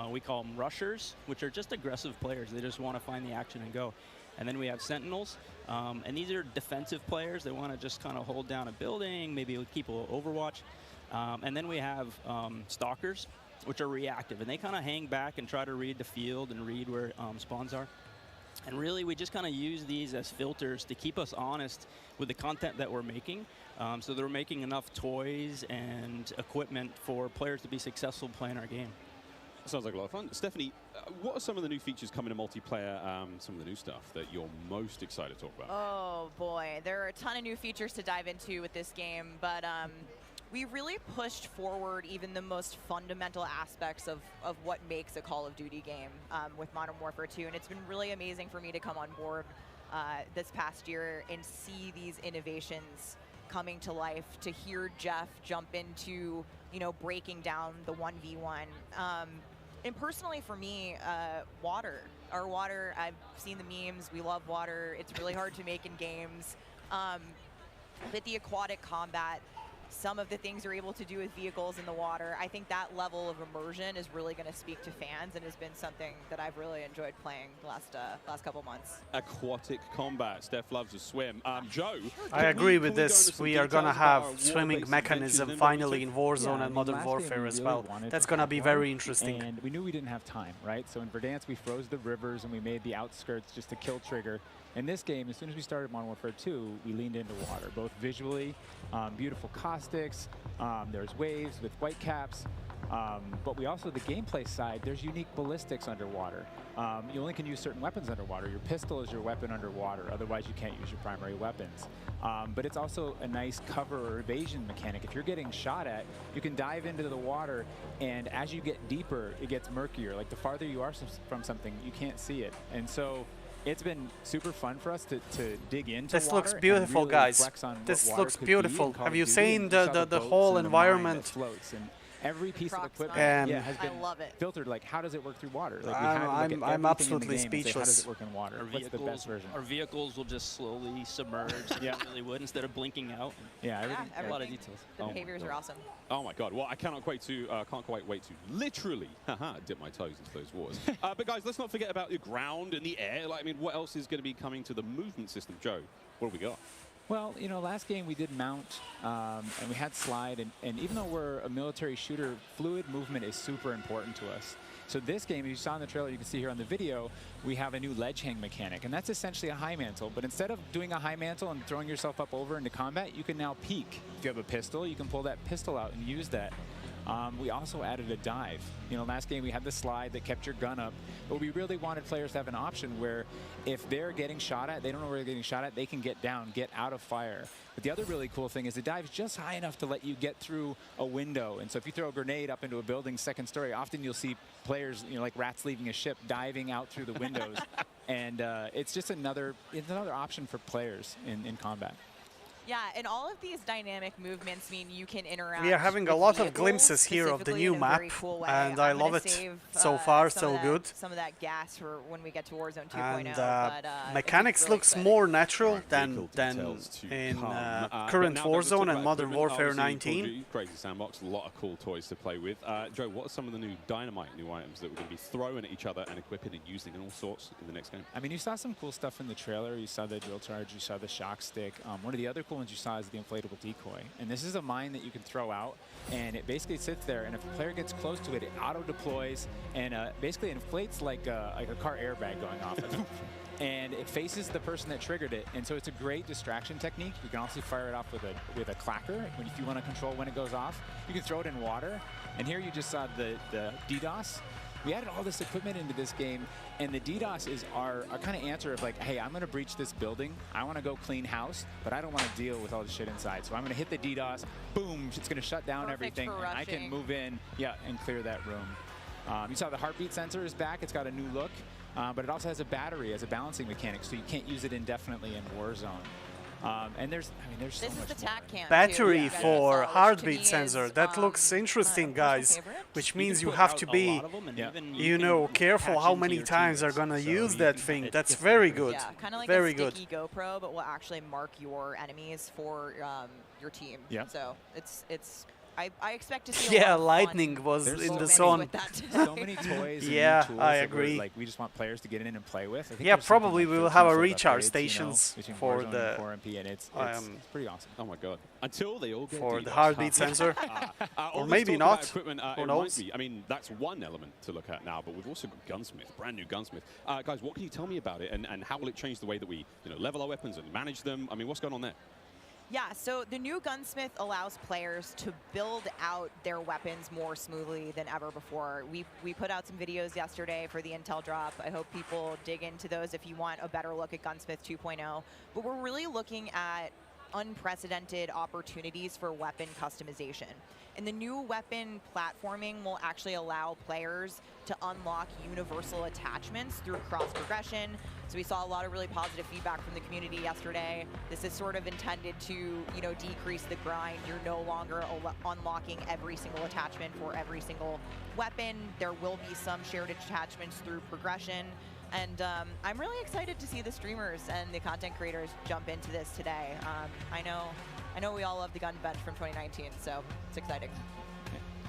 We call them rushers, which are just aggressive players. They just want to find the action and go. And then we have sentinels, and these are defensive players. They want to just kind of hold down a building, maybe keep a little overwatch. And then we have stalkers, which are reactive, and they kind of hang back and try to read the field and read where spawns are. And really, we just kind of use these as filters to keep us honest with the content that we're making. So they're making enough toys and equipment for players to be successful playing our game. Sounds like a lot of fun. Stephanie, what are some of the new features coming to multiplayer, some of the new stuff that you're most excited to talk about? Oh boy, there are a ton of new features to dive into with this game, but we really pushed forward even the most fundamental aspects of what makes a Call of Duty game with Modern Warfare 2, and it's been really amazing for me to come on board this past year and see these innovations coming to life, to hear Jeff jump into, you know, breaking down the 1v1. And personally for me, water. Our water, I've seen the memes, we love water. It's really hard to make in games. But the aquatic combat, some of the things you're able to do with vehicles in the water, I think that level of immersion is really going to speak to fans and has been something that I've really enjoyed playing the last couple months. Aquatic combat. Steph loves to swim. Joe? I agree with this. We are going to have swimming mechanism finally in Warzone and Modern Warfare as well. That's going to be very interesting. And we knew we didn't have time, right? So in Verdansk, we froze the rivers and we made the outskirts just a kill trigger. In this game, as soon as we started Modern Warfare 2, we leaned into water, both visually, beautiful caustics, there's waves with white caps, but we also, the gameplay side, there's unique ballistics underwater. You only can use certain weapons underwater. Your pistol is your weapon underwater, otherwise you can't use your primary weapons. But it's also a nice cover or evasion mechanic. If you're getting shot at, you can dive into the water, and as you get deeper, it gets murkier. Like the farther you are from something, you can't see it. And so it's been super fun for us to dig into this water. Looks beautiful, really guys. This looks beautiful. Have you seen the whole environment every piece of equipment has been filtered. Like, how does it work through water? Like, I'm absolutely speechless. How does it work in water? What's the best version? Our vehicles will just slowly submerge. Yeah, really would, instead of blinking out. Yeah, a lot of details. The behaviors are awesome. Oh my God! Well, I can't quite wait to literally dip my toes into those waters. But guys, let's not forget about the ground and the air. Like, I mean, what else is going to be coming to the movement system, Joe? What have we got? Well, you know, last game we did mount, and we had slide, and even though we're a military shooter, fluid movement is super important to us. So this game, as you saw in the trailer, you can see here on the video, we have a new ledge hang mechanic, and that's essentially a high mantle. But instead of doing a high mantle and throwing yourself up over into combat, you can now peek. If you have a pistol, you can pull that pistol out and use that. We also added a dive. You know, last game we had the slide that kept your gun up, but we really wanted players to have an option where if they're getting shot at, they don't know where they're getting shot at, they can get down, get out of fire. But the other really cool thing is the dive's just high enough to let you get through a window. And so if you throw a grenade up into a building's second story, often you'll see players, you know, like rats leaving a ship, diving out through the windows. And it's just another option for players in combat. Yeah, and all of these dynamic movements mean you can interact. We are having a lot of glimpses here of the new map, and I love it. So far, so good. Some of that gas for when we get to Warzone 2.0. And mechanics really looks more natural than in current Warzone and Modern Warfare 19. Crazy sandbox, a lot of cool toys to play with. Joe, what are some of the new dynamite new items that we're going to be throwing at each other and equipping and using in all sorts in the next game? I mean, you saw some cool stuff in the trailer. You saw the drill charge, you saw the shock stick. One of the other cool ones you saw is the inflatable decoy, and this is a mine that you can throw out, and it basically sits there, and if a player gets close to it, it auto deploys and basically inflates like a car airbag going off. And it faces the person that triggered it, and so it's a great distraction technique. You can also fire it off with a clacker if you want to control when it goes off. You can throw it in water, and here you just saw the DDoS. We added all this equipment into this game, and the DDoS is our kind of answer of like, hey, I'm going to breach this building. I want to go clean house, but I don't want to deal with all the shit inside. So I'm going to hit the DDoS. Boom, it's going to shut down everything. And I can move in, and clear that room. You saw the heartbeat sensor is back. It's got a new look, but it also has a battery as a balancing mechanic, so you can't use it indefinitely in Warzone. And there's so much more. Battery for heartbeat sensor. That looks interesting, guys. Which means you have to be, you know, careful how many times are gonna use that thing. That's very good. Yeah, kind of like very a sticky GoPro, but will actually mark your enemies for your team. Yeah. So it's. I expect to see a lot of lightning fun. was in the zone. So many toys and yeah, new tools I agree. Like, we just want players to get in and play with. Yeah, probably we will have a recharge stations for the MP, and it's pretty awesome. Oh my God! Until they all get for the heartbeat sensor, or maybe not. Who knows? I mean, that's one element to look at now, but we've also got Gunsmith, brand new Gunsmith. Guys, what can you tell me about it, and how will it change the way that we level our weapons and manage them? I mean, what's going on there? Yeah, so the new Gunsmith allows players to build out their weapons more smoothly than ever before. We put out some videos yesterday for the Intel drop. I hope people dig into those if you want a better look at Gunsmith 2.0. But we're really looking at unprecedented opportunities for weapon customization. And the new weapon platforming will actually allow players to unlock universal attachments through cross-progression. So we saw a lot of really positive feedback from the community yesterday. This is sort of intended to, decrease the grind. You're no longer unlocking every single attachment for every single weapon. There will be some shared attachments through progression. And I'm really excited to see the streamers and the content creators jump into this today. I know we all love the gun bench from 2019, so it's exciting.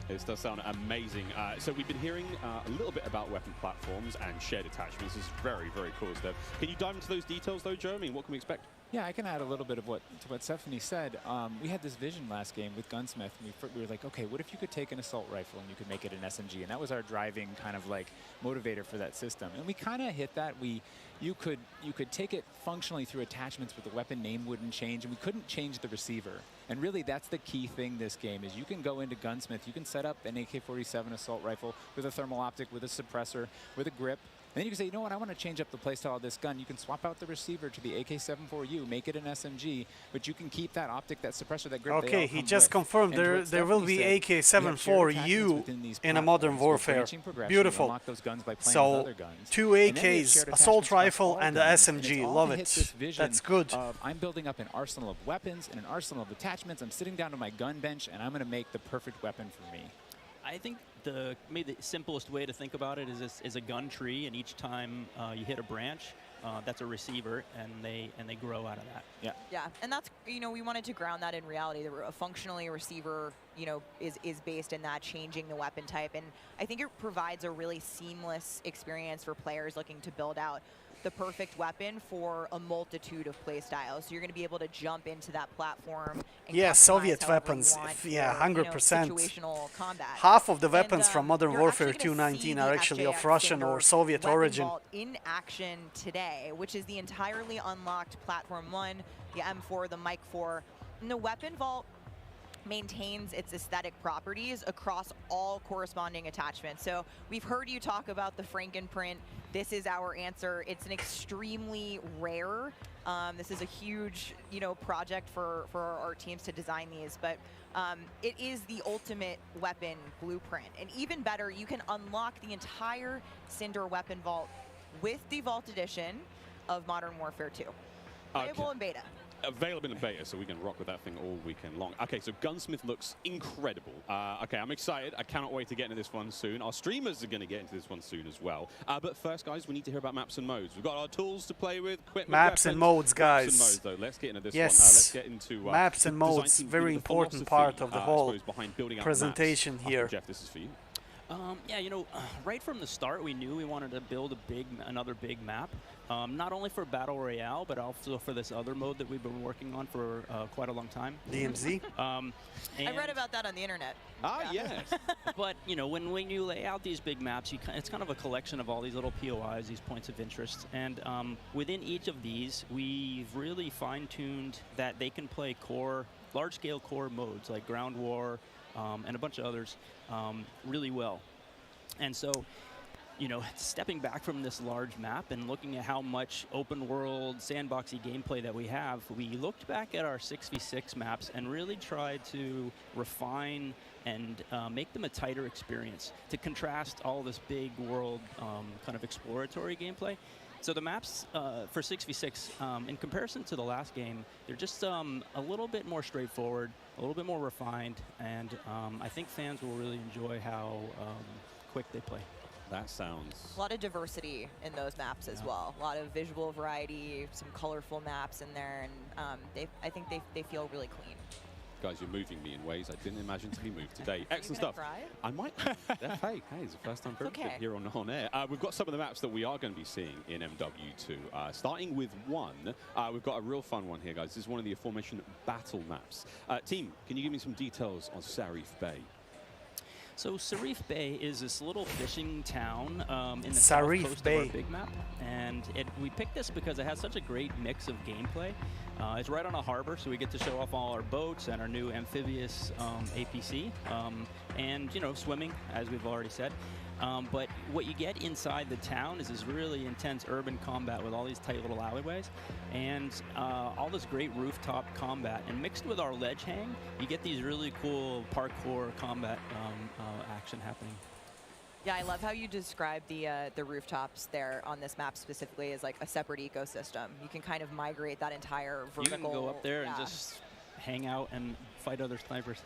This does sound amazing. So we've been hearing a little bit about weapon platforms and shared attachments. This is very, very cool stuff. Can you dive into those details, though, Joe? I mean, what can we expect? Yeah, I can add a little bit of what Stephanie said. We had this vision last game with Gunsmith, and we were like, okay, what if you could take an assault rifle and you could make it an SMG? And that was our driving kind of like motivator for that system. And we kind of hit that. You could take it functionally through attachments, but the weapon name wouldn't change, and we couldn't change the receiver. And really, that's the key thing this game is you can go into Gunsmith, you can set up an AK-47 assault rifle with a thermal optic, with a suppressor, with a grip. And then you can say, you know what, I want to change up the playstyle of this gun. You can swap out the receiver to the AK-74U, make it an SMG, but you can keep that optic, that suppressor, that grip. Okay, he just confirmed there will be AK-74U in a Modern Warfare. Beautiful. So 2 AKs, assault rifle, and the SMG. Love it. That's good. I'm building up an arsenal of weapons and an arsenal of attachments. I'm sitting down to my gun bench, and I'm going to make the perfect weapon for me. I think maybe the simplest way to think about it is a gun tree, and each time you hit a branch, that's a receiver, and they grow out of that. Yeah. Yeah, and that's, you know, we wanted to ground that in reality. Functionally, a receiver, you know, is based in that, changing the weapon type, and I think it provides a really seamless experience for players looking to build out the perfect weapon for a multitude of play styles. So you're going to be able to jump into that platform. And Yeah, customize Soviet however you weapons. want Yeah, for, 100%. You know, situational combat. Half of the And, weapons from Modern you're Warfare actually gonna 219 see are the actually of FJX Russian or Vanguard Soviet weapon origin. vault in action today, which is the entirely unlocked Platform 1, the M4, the Mic 4. And the weapon vault maintains its aesthetic properties across all corresponding attachments. So we've heard you talk about the Frankenprint. This is our answer. It's an extremely rare. This is a huge, you know, project for our teams to design these, but it is the ultimate weapon blueprint. And even better, you can unlock the entire Cinder weapon vault with the Vault Edition of Modern Warfare 2. Playable in beta. Available in beta, so we can rock with that thing all weekend long. Okay, so Gunsmith looks incredible. Okay, I'm excited. I cannot wait to get into this one soon. Our streamers are going to get into this one soon as well. But first, guys, we need to hear about maps and modes. We've got our tools to play with, equipment, Maps and weapons. modes, guys. Maps and modes, though. Let's get into this Yes. one. Let's get into maps and the design modes, team, very the important philosophy, part of the I whole suppose, behind building out presentation maps. here. Jeff, this is for you. Yeah, you know, right from the start, we knew we wanted to build another big map, not only for Battle Royale, but also for this other mode that we've been working on for quite a long time. DMZ? I read about that on the internet. Ah, yes. But, you know, when you lay out these big maps, it's kind of a collection of all these little POIs, these points of interest. And within each of these, we've really fine-tuned that they can play large-scale core modes like Ground War, and a bunch of others really well. And so, you know, stepping back from this large map and looking at how much open world sandboxy gameplay that we have, we looked back at our 6v6 maps and really tried to refine and make them a tighter experience to contrast all this big world kind of exploratory gameplay. So the maps for 6v6, in comparison to the last game, they're just a little bit more straightforward, a little bit more refined, and I think fans will really enjoy how quick they play. That sounds... A lot of diversity in those maps as well. A lot of visual variety, some colorful maps in there, and I think they feel really clean. Guys, you're moving me in ways I didn't imagine to be moved today. Excellent stuff. Cry? I might. Hey, it's the first time for everything here on air. We've got some of the maps that we are going to be seeing in MW2. Starting with one, we've got a real fun one here, guys. This is one of the aforementioned battle maps. Team, can you give me some details on Sarif Bay? So Sarif Bay is this little fishing town in the south coast of our big map, and we picked this because it has such a great mix of gameplay. It's right on a harbor, so we get to show off all our boats and our new amphibious APC, and you know, swimming, as we've already said. But what you get inside the town is this really intense urban combat with all these tight little alleyways and all this great rooftop combat. And mixed with our ledge hang, you get these really cool parkour combat action happening. Yeah, I love how you describe the rooftops there on this map specifically as like a separate ecosystem. You can kind of migrate that entire vertical. You can go up there and just hang out and fight other snipers.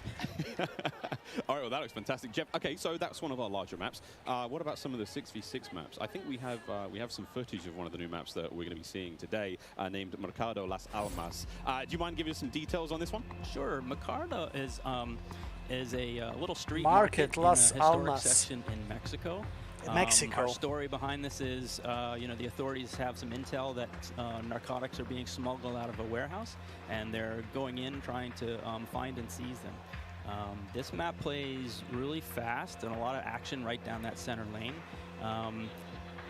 All right, well, that looks fantastic. Jeff, okay, so that's one of our larger maps. What about some of the 6v6 maps? I think we have some footage of one of the new maps that we're going to be seeing today, named Mercado Las Almas. Do you mind giving us some details on this one? Sure. Mercado is a little street market in Las a historic Almas section in Mexico. Mexico. Our story behind this is, you know, the authorities have some intel that narcotics are being smuggled out of a warehouse, and they're going in trying to find and seize them. This map plays really fast and a lot of action right down that center lane.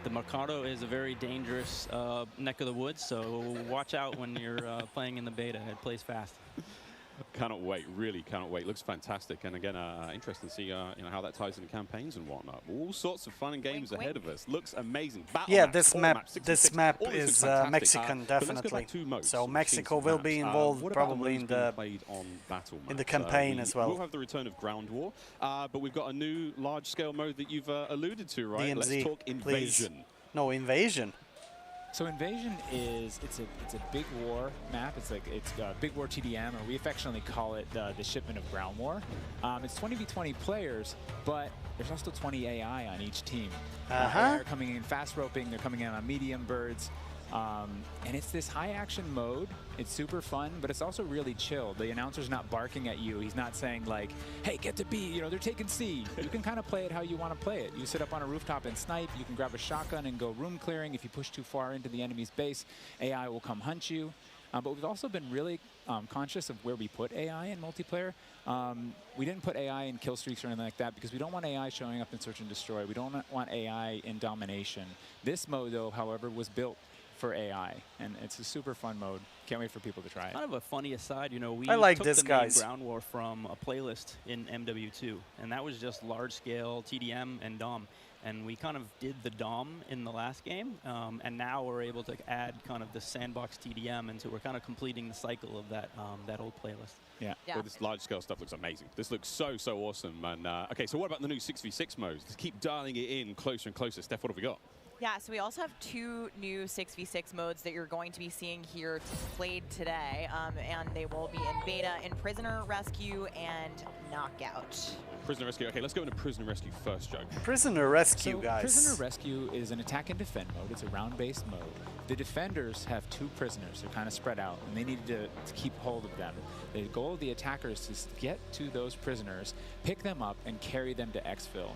The Mercado is a very dangerous neck of the woods, so watch out when you're playing in the beta. It plays fast. Cannot wait, really cannot wait. Looks fantastic, and again, interesting to see you know, how that ties into campaigns and whatnot. All sorts of fun and games ahead of us. Looks amazing. Battle yeah, map, this map is Mexican, definitely. So Mexico will be involved probably in the campaign as well. We'll have the return of Ground War, but we've got a new large-scale mode that you've alluded to, right? DMZ, Let's talk Invasion. Please. No, Invasion. So Invasion it's a big war map. It's Big War TDM, or we affectionately call it the shipment of ground war. It's 20v20 players, but there's also 20 AI on each team. They're coming in fast roping. They're coming in on medium birds. And it's this high action mode. It's super fun, but it's also really chill. The announcer's not barking at you. He's not saying like, hey, get to B, you know, they're taking C. You can kind of play it how you want to play it. You sit up on a rooftop and snipe. You can grab a shotgun and go room clearing. If you push too far into the enemy's base, AI will come hunt you. But we've also been really conscious of where we put AI in multiplayer. We didn't put AI in kill streaks or anything like that because we don't want AI showing up in search and destroy. We don't want AI in domination. This mode, though, however, was built for AI, and it's a super fun mode. Can't wait for people to try it. Kind of a funny aside, you know, we I like took this, the guys. name Ground War from a playlist in MW2, and that was just large-scale TDM and DOM. And we kind of did the DOM in the last game, and now we're able to add kind of the sandbox TDM, and so we're kind of completing the cycle of that that old playlist. Yeah. Well, this large-scale stuff looks amazing. This looks so awesome. And okay, so what about the new 6v6 modes? Let's keep dialing it in closer and closer. Steph, what have we got? Yeah, so we also have 2 new 6v6 modes that you're going to be seeing here played today, and they will be in beta in Prisoner Rescue and Knockout. Prisoner Rescue. Okay, let's go into Prisoner Rescue first, Joe. Prisoner Rescue, So guys. Prisoner Rescue is an attack and defend mode. It's a round-based mode. The defenders have 2 prisoners. They're kind of spread out, and they need to keep hold of them. The goal of the attackers is to get to those prisoners, pick them up, and carry them to exfil.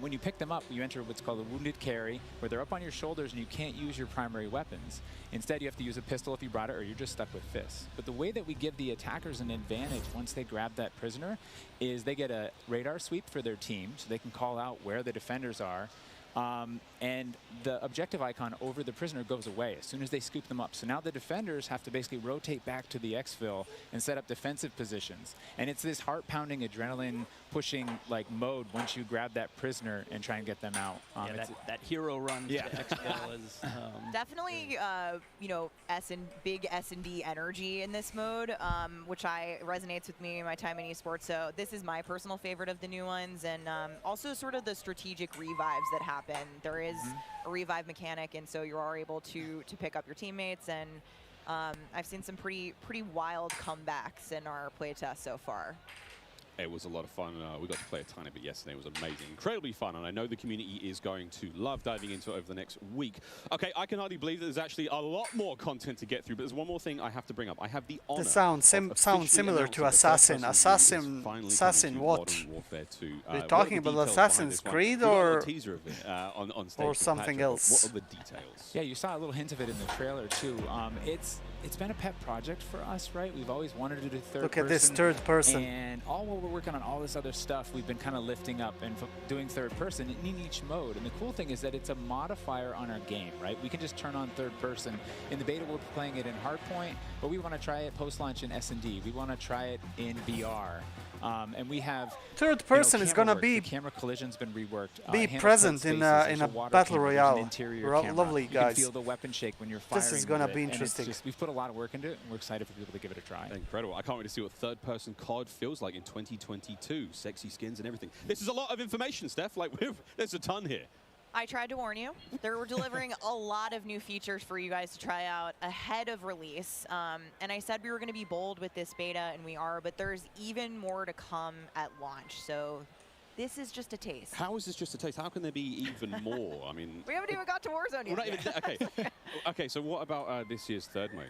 When you pick them up, you enter what's called a wounded carry, where they're up on your shoulders and you can't use your primary weapons. Instead, you have to use a pistol if you brought it, or you're just stuck with fists. But the way that we give the attackers an advantage once they grab that prisoner is they get a radar sweep for their team, so they can call out where the defenders are. And the objective icon over the prisoner goes away as soon as they scoop them up. So now the defenders have to basically rotate back to the exfil and set up defensive positions. And it's this heart-pounding, adrenaline-pushing like mode once you grab that prisoner and try and get them out. Yeah, that hero run to the exfil is Definitely, you know, big S&D energy in this mode, which resonates with me in my time in esports. So this is my personal favorite of the new ones, and also sort of the strategic revives that happen. There is a revive mechanic, and so you are able to pick up your teammates, and I've seen some pretty wild comebacks in our playtest so far. It was a lot of fun. We got to play a tiny bit yesterday. It was amazing. Incredibly fun, and I know the community is going to love diving into it over the next week. Okay, I can hardly believe that there's actually a lot more content to get through, but there's one more thing I have to bring up. I have the honor. This sounds similar to Assassin. Assassin what? Are you talking about Assassin's Creed or something else? What are the details? Yeah, you saw a little hint of it in the trailer too. It's been a pet project for us, right? We've always wanted to do third person. Look at this third person. And all while we're working on all this other stuff, we've been kind of lifting up and doing third person in each mode. And the cool thing is that it's a modifier on our game, right? We can just turn on third person. In the beta, we're playing it in Hardpoint, but we want to try it post-launch in S&D. We want to try it in VR. And we have third person is gonna be camera collision's been reworked. Be present in a battle royale. Lovely, guys. You can feel the weapon shake when you're firing. This is gonna be interesting. We've put a lot of work into it, and we're excited for people to give it a try. Incredible! I can't wait to see what third-person COD feels like in 2022. Sexy skins and everything. This is a lot of information, Steph. Like there's a ton here. I tried to warn you. We're delivering a lot of new features for you guys to try out ahead of release. And I said we were going to be bold with this beta, and we are, but there's even more to come at launch. So this is just a taste. How is this just a taste? How can there be even more? I mean, we haven't even got to Warzone yet. We're not even, okay. Okay, so what about this year's third mode?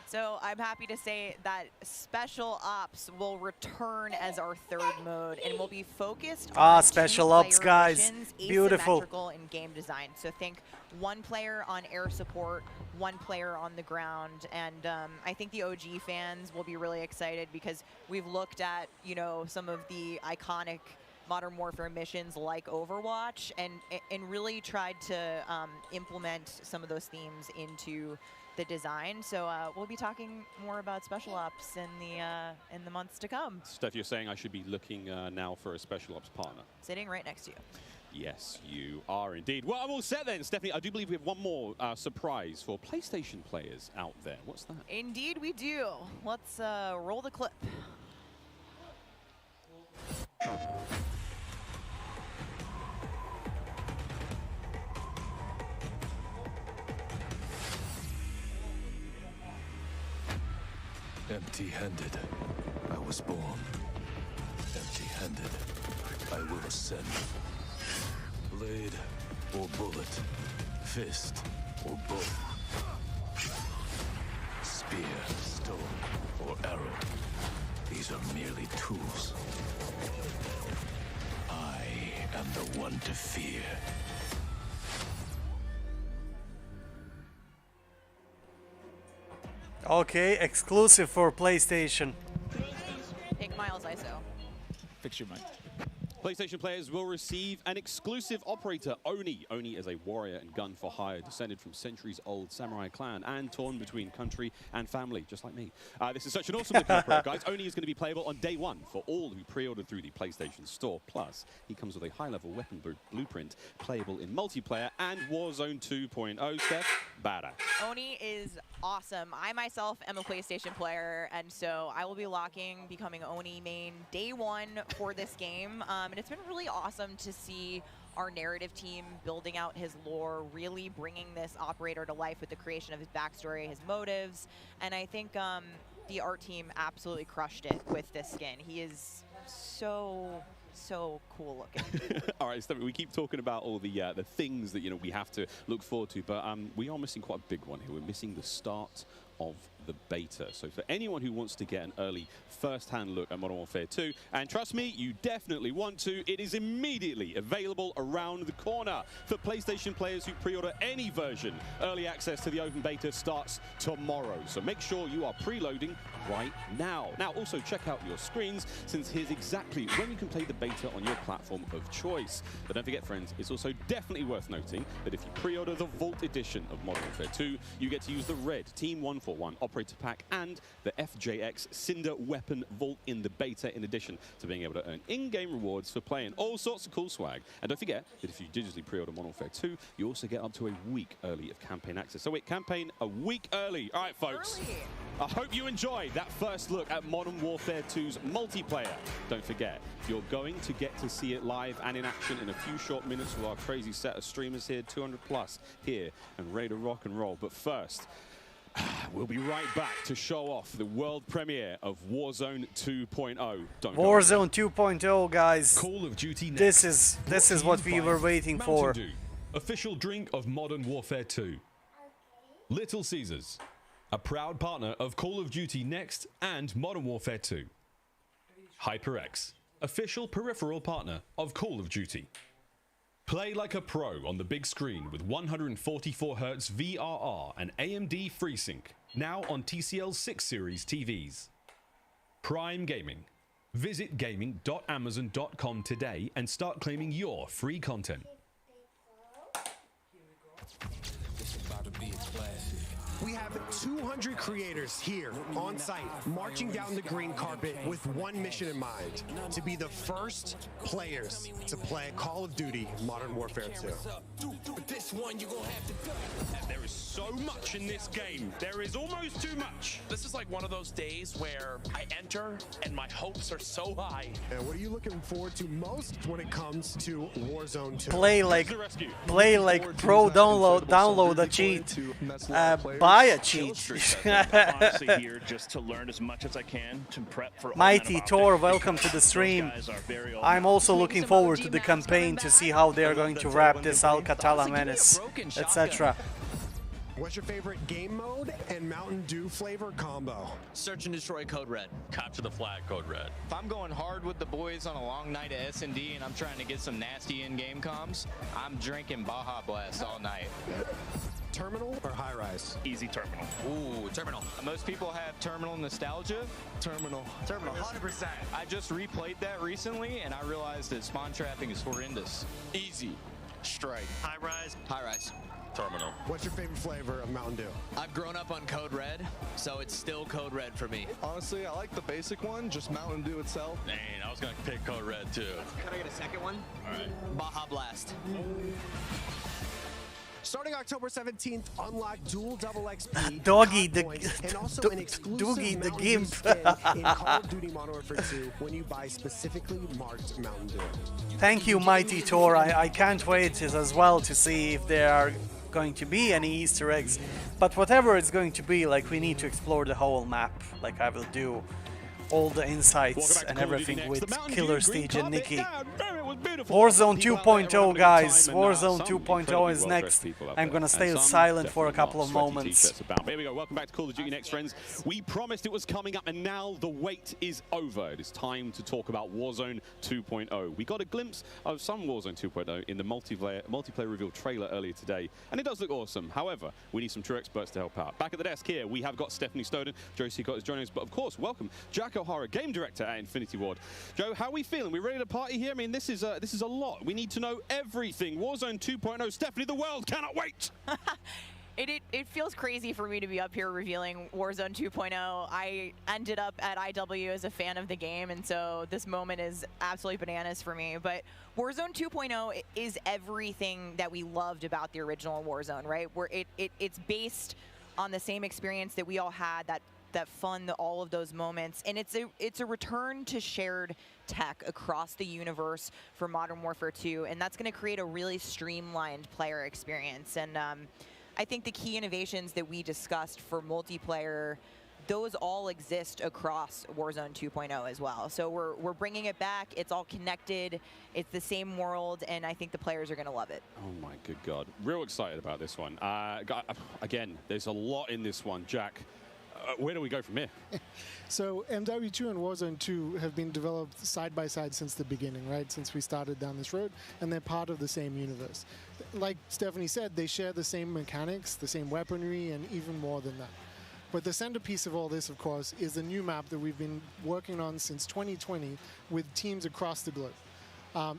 So I'm happy to say that Special Ops will return as our third mode, and will be focused on Special Ops, guys. Beautiful. Asymmetrical in game design. So think one player on air support, one player on the ground, and I think the OG fans will be really excited because we've looked at, you know, some of the iconic Modern Warfare missions like Overwatch, and really tried to implement some of those themes into the design. So we'll be talking more about Special Ops in the months to come. Steph, you're saying I should be looking now for a Special Ops partner? Sitting right next to you. Yes, you are indeed. Well, I'm all set then, Stephanie. I do believe we have one more surprise for PlayStation players out there. What's that? Indeed we do. Let's roll the clip. Empty-handed, I was born. Empty-handed, I will ascend. Blade or bullet, fist or bow. Spear, stone, or arrow. These are merely tools. I am the one to fear. Okay, exclusive for PlayStation. Pick Miles ISO. Fix your mic. PlayStation players will receive an exclusive operator, Oni. Oni is a warrior and gun for hire, descended from centuries-old samurai clan and torn between country and family, just like me. This is such an awesome looking operator, guys. Oni is going to be playable on day one for all who pre-ordered through the PlayStation Store. Plus, he comes with a high-level weapon blueprint, playable in multiplayer and Warzone 2.0. Steph, badass. Oni is awesome. I myself am a PlayStation player, and so I will be becoming Oni main day one for this game. And it's been really awesome to see our narrative team building out his lore, really bringing this operator to life with the creation of his backstory, his motives. And I think the art team absolutely crushed it with this skin. He is so cool looking. All right, Stephanie, we keep talking about all the things that we have to look forward to, but we are missing quite a big one here. We're missing the start of the beta. So for anyone who wants to get an early first-hand look at Modern Warfare 2, and trust me, you definitely want to, it is immediately available around the corner. For PlayStation players who pre-order any version, early access to the open beta starts tomorrow. So make sure you are preloading right now. Now, also check out your screens, since here's exactly when you can play the beta on your platform of choice. But don't forget, friends, it's also definitely worth noting that if you pre-order the Vault Edition of Modern Warfare 2, you get to use the red Team 141 Operator Pack and the FJX Cinder Weapon Vault in the beta, in addition to being able to earn in-game rewards for playing all sorts of cool swag. And don't forget that if you digitally pre-order Modern Warfare 2, you also get up to a week early of campaign access. So wait, campaign a week early. All right, folks. I hope you enjoyed that first look at Modern Warfare 2's multiplayer. Don't forget, you're going to get to see it live and in action in a few short minutes with our crazy set of streamers here, 200 plus here, and ready to rock and roll. But first, we'll be right back to show off the world premiere of Warzone 2.0. Don't Warzone 2.0, guys. Call of Duty this is what we were waiting for. Mountain Dew, official drink of Modern Warfare 2. Little Caesars, a proud partner of Call of Duty Next and Modern Warfare 2. HyperX, official peripheral partner of Call of Duty. Play like a pro on the big screen with 144Hz VRR and AMD FreeSync, now on TCL 6 Series TVs. Prime Gaming. Visit gaming.amazon.com today and start claiming your free content. We have 200 creators here on site, marching down the green carpet with one mission in mind: to be the first players to play Call of Duty Modern Warfare 2. There is so much in this game. There is almost too much. This is like one of those days where I enter and my hopes are so high. And what are you looking forward to most when it comes to Warzone 2? Play like pro, download a cheat, buy a cheat. I'm honestly here just to learn as much as I can to prep for Mighty Tor, welcome to the stream. I'm also looking forward to the campaign to see how they're going to wrap this Alcatala menace, etc. What's your favorite game mode and Mountain Dew flavor combo? Search and destroy Code Red. Capture the flag, Code Red. If I'm going hard with the boys on a long night of S&D and I'm trying to get some nasty in-game comms, I'm drinking Baja Blast all night. Terminal or high rise? Easy terminal. Ooh, terminal. Most people have terminal nostalgia. Terminal. Terminal, 100%. I just replayed that recently and I realized that spawn trapping is horrendous. Easy. Strike. High rise. High rise. Terminal. What's your favorite flavor of Mountain Dew? I've grown up on Code Red, so it's still Code Red for me. Honestly, I like the basic one, just Mountain Dew itself. Dang, I was gonna pick Code Red too. Can I get a second one? All right. Baja Blast. Starting October 17th, unlock dual double XP, Doggy the and also an exclusive Doogie the Mountain Dew Gimp. skin in Call of Duty Modern Warfare 2 when you buy specifically marked Mountain Dew. Thank you, Mighty Tor. I can't wait as well to see if they are going to be any Easter eggs, but whatever it's going to be, like, we need to explore the whole map, like I will do all the insights and everything with Killer Stage and Nikki. Warzone 2.0, guys. Warzone 2.0 is next. I'm gonna stay silent for a couple of moments. Here we go. Welcome back to Call of Duty Next, friends. We promised it was coming up, and now the wait is over. It is time to talk about Warzone 2.0. We got a glimpse of some Warzone 2.0 in the multiplayer reveal trailer earlier today, and it does look awesome. However, we need some true experts to help out. Back at the desk here, we have got Stephanie Snowden. Joe Seacott is joining us, but of course, welcome Jack O'Hara, game director at Infinity Ward. Joe, how are we feeling? We ready to party here? I mean, this is a lot. We need to know everything. Warzone 2.0. Stephanie, the world cannot wait. It feels crazy for me to be up here revealing Warzone 2.0. I ended up at IW as a fan of the game, and so this moment is absolutely bananas for me. But Warzone 2.0 is everything that we loved about the original Warzone, right? Where it's based on the same experience that we all had, that fun, all of those moments, and it's a return to shared tech across the universe for Modern Warfare 2, and that's going to create a really streamlined player experience. And I think the key innovations that we discussed for multiplayer, those all exist across Warzone 2.0 as well. So we're bringing it back. It's all connected. It's the same world, and I think the players are going to love it. Oh my good God. Real excited about this one. Again, there's a lot in this one. Jack, where do we go from here? So MW2 and Warzone 2 have been developed side by side since the beginning, right? Since we started down this road, and they're part of the same universe. Like Stephanie said, they share the same mechanics, the same weaponry, and even more than that. But the centerpiece of all this, of course, is the new map that we've been working on since 2020 with teams across the globe.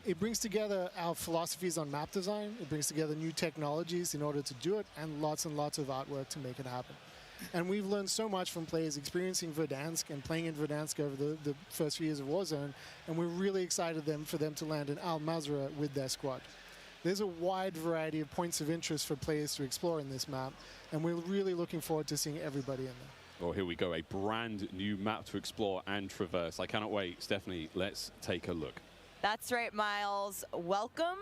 It brings together our philosophies on map design, it brings together new technologies in order to do it, and lots of artwork to make it happen. And we've learned so much from players experiencing Verdansk and playing in Verdansk over the first few years of Warzone, and we're really excited for them to land in Mazrah with their squad. There's a wide variety of points of interest for players to explore in this map, and we're really looking forward to seeing everybody in there. Well, here we go, a brand new map to explore and traverse. I cannot wait. Stephanie, let's take a look. That's right, Miles. Welcome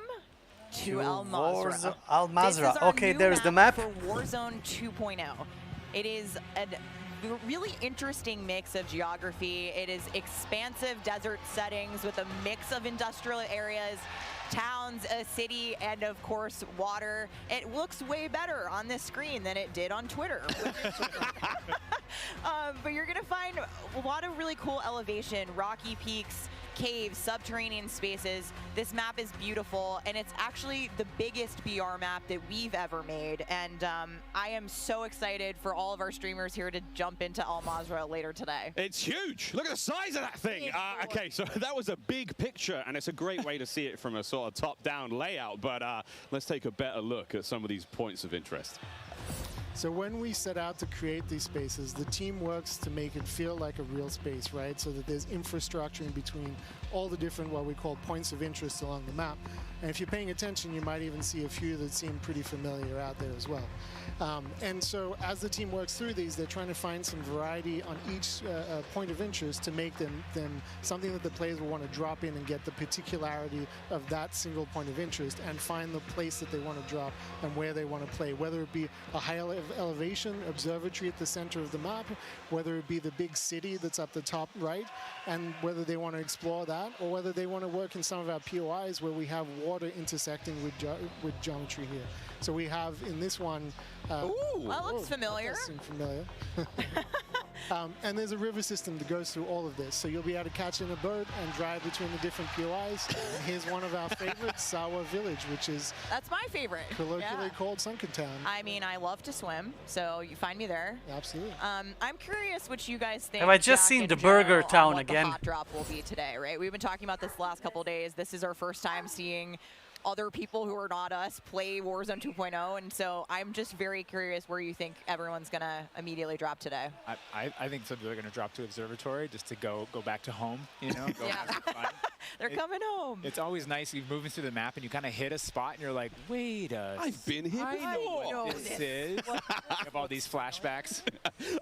to Mazrah. Mazrah. Okay, there's the map for Warzone 2.0. It is a really interesting mix of geography. It is expansive desert settings with a mix of industrial areas, towns, a city, and of course, water. It looks way better on this screen than it did on Twitter. But you're gonna find a lot of really cool elevation, rocky peaks, caves, subterranean spaces. This map is beautiful, and it's actually the biggest BR map that we've ever made. And I am so excited for all of our streamers here to jump into Mazrah later today. It's huge. Look at the size of that thing. Okay, so that was a big picture, and it's a great way to see it from a sort of top-down layout. But let's take a better look at some of these points of interest. So when we set out to create these spaces, the team works to make it feel like a real space, right? So that there's infrastructure in between all the different, what we call points of interest along the map. And if you're paying attention, you might even see a few that seem pretty familiar out there as well. And so as the team works through these, they're trying to find some variety on each point of interest to make them something that the players will want to drop in and get the particularity of that single point of interest and find the place that they want to drop and where they want to play, whether it be a high elevation observatory at the center of the map, whether it be the big city that's up the top right, and whether they want to explore that, or whether they want to work in some of our POIs where we have water intersecting with geometry here. So we have in this one... Ooh, that looks familiar. That does seem familiar. And there's a river system that goes through all of this. So you'll be able to catch in a boat and drive between the different POIs. Here's one of our favorites, Sawa Village, which is... That's my favorite. Colloquially called Sunken Town. I mean, I love to swim, so you find me there. Absolutely. I'm curious what you guys think. Have I just seen the Burger Town again? The hot drop will be today, right? We've been talking about this the last couple of days. This is our first time seeing other people who are not us play Warzone 2.0, and so I'm just very curious where you think everyone's gonna immediately drop today. I think some people are gonna drop to Observatory just to go back to home, you know, go have some fun. They're coming home. It's always nice. You're moving through the map and you kind of hit a spot and you're like, wait I've been here before. I know what this is. You have all these flashbacks.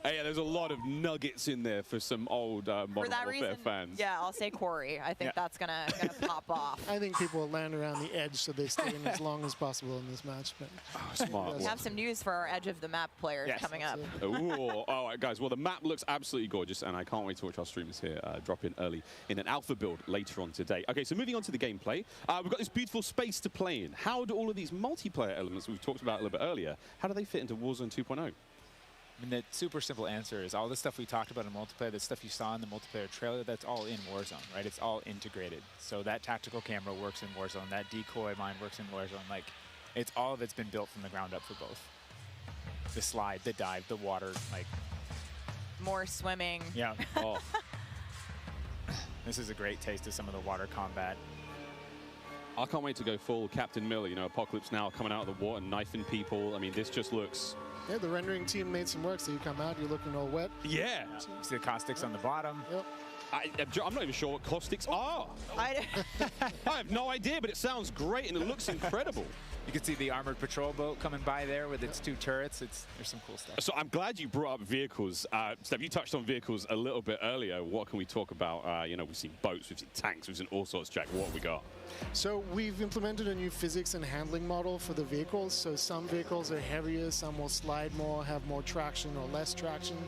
Yeah, there's a lot of nuggets in there for some old Modern Warfare fans. Yeah, I'll say Corey. I think that's gonna pop off. I think people will land around the edge so they stay in as long as possible in this match. But smart. We have some news for our edge of the map players coming up. Ooh, all right, guys. Well, the map looks absolutely gorgeous, and I can't wait to watch our streamers here drop in early in an alpha build later on today. Okay, so moving on to the gameplay, we've got this beautiful space to play in. How do all of these multiplayer elements we've talked about a little bit earlier, how do they fit into Warzone 2.0? I mean, the super simple answer is all the stuff we talked about in multiplayer, the stuff you saw in the multiplayer trailer, that's all in Warzone, right? It's all integrated. So that tactical camera works in Warzone, that decoy mine works in Warzone. Like, it's all of it's been built from the ground up for both. The slide, the dive, the water, like. More swimming. Yeah. Oh. This is a great taste of some of the water combat. I can't wait to go full Captain Miller, you know, Apocalypse Now coming out of the water, knifing people. I mean, this just looks... Yeah, the rendering team made some work, so you come out, you're looking all wet. Yeah. See the caustics on the bottom. Yep. I'm not even sure what caustics are. I have no idea, but it sounds great and it looks incredible. You can see the armored patrol boat coming by there with its 2 turrets. There's some cool stuff. So I'm glad you brought up vehicles. Steph, you touched on vehicles a little bit earlier. What can we talk about? You know, we've seen boats, we've seen tanks, we've seen all sorts. Jack, what have we got? So we've implemented a new physics and handling model for the vehicles. So some vehicles are heavier, some will slide more, have more traction or less traction.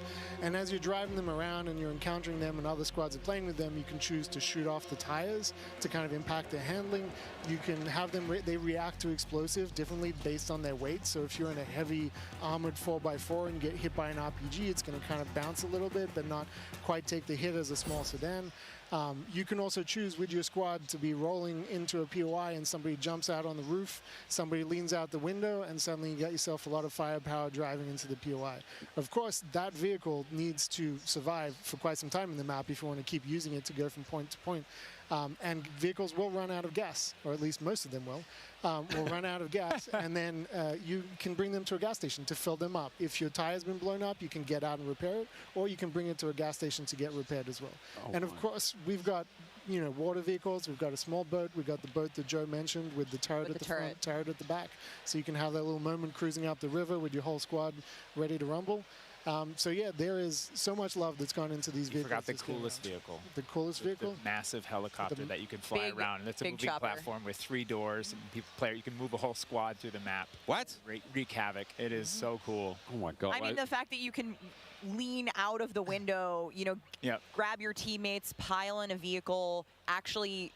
And as you're driving them around and you're encountering them and other squads are playing with them, you can choose to shoot off the tires to kind of impact their handling. You can have them, they react to explosive differently based on their weight. So if you're in a heavy armored 4x4 and get hit by an RPG, it's going to kind of bounce a little bit, but not quite take the hit as a small sedan. You can also choose with your squad to be rolling into a POI and somebody jumps out on the roof, somebody leans out the window, and suddenly you get yourself a lot of firepower driving into the POI. Of course, that vehicle needs to survive for quite some time in the map if you want to keep using it to go from point to point. And vehicles will run out of gas, or at least most of them will run out of gas, and then you can bring them to a gas station to fill them up. If your tire's been blown up, you can get out and repair it, or you can bring it to a gas station to get repaired as well. And of course, we've got water vehicles, we've got a small boat, we've got the boat that Joe mentioned with the turret at the front, turret at the back, so you can have that little moment cruising up the river with your whole squad ready to rumble. So yeah, there is so much love that's gone into these vehicles. Forgot the coolest vehicle. The coolest vehicle? The massive helicopter that you can fly around. And it's a moving platform with 3 doors. And you can move a whole squad through the map. What? Wreak havoc. It is so cool. Oh my God. I mean, the fact that you can lean out of the window, grab your teammates, pile in a vehicle, actually,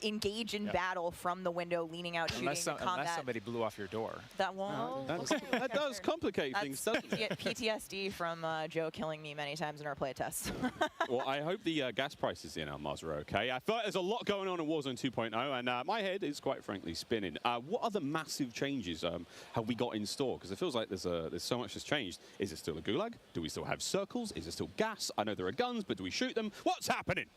engage in battle from the window, leaning out, shooting, combat. Unless somebody blew off your door. That won't. That does complicate things, doesn't it? PTSD from Joe killing me many times in our playtests. Well, I hope the gas price is in our Mazrah, okay? I feel like there's a lot going on in Warzone 2.0, and my head is quite frankly spinning. What other massive changes have we got in store? Because it feels like there's so much that's changed. Is it still a Gulag? Do we still have circles? Is it still gas? I know there are guns, but do we shoot them? What's happening?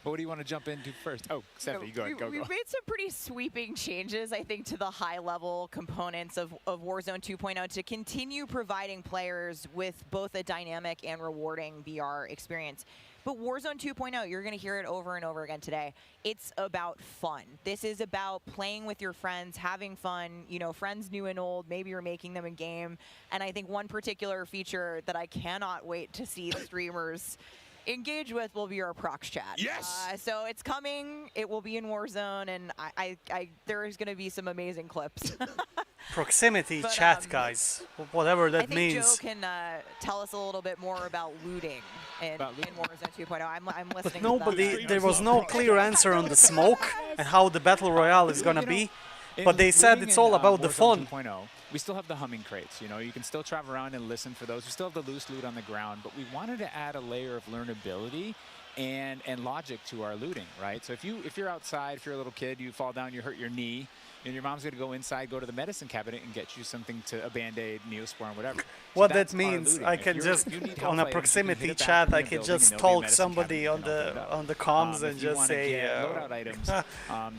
What do you want to jump into first? Oh, Stephanie, go. We've made some pretty sweeping changes, I think, to the high-level components of Warzone 2.0 to continue providing players with both a dynamic and rewarding VR experience. But Warzone 2.0, you're going to hear it over and over again today. It's about fun. This is about playing with your friends, having fun, friends new and old. Maybe you're making them in game. And I think one particular feature that I cannot wait to see the streamers engage with will be our prox chat. Yes! So it's coming. It will be in Warzone, and there is going to be some amazing clips. Proximity chat, guys. Whatever that means. I think Joe can tell us a little bit more about looting in Warzone 2.0. I'm listening. But there was no clear answer on the smoke and how the Battle Royale is going to be. But they said it's all about the fun. 2.0, we still have the humming crates, you can still travel around and listen for those. We still have the loose loot on the ground, but we wanted to add a layer of learnability and logic to our looting, right? So if you're outside, if you're a little kid, you fall down, you hurt your knee, And your mom's going to go inside, go to the medicine cabinet, and get you something to a Band-Aid, Neosporin, whatever. What So that means, I can just on a proximity chat, I can just talk somebody on the comms and just say. Loadout items.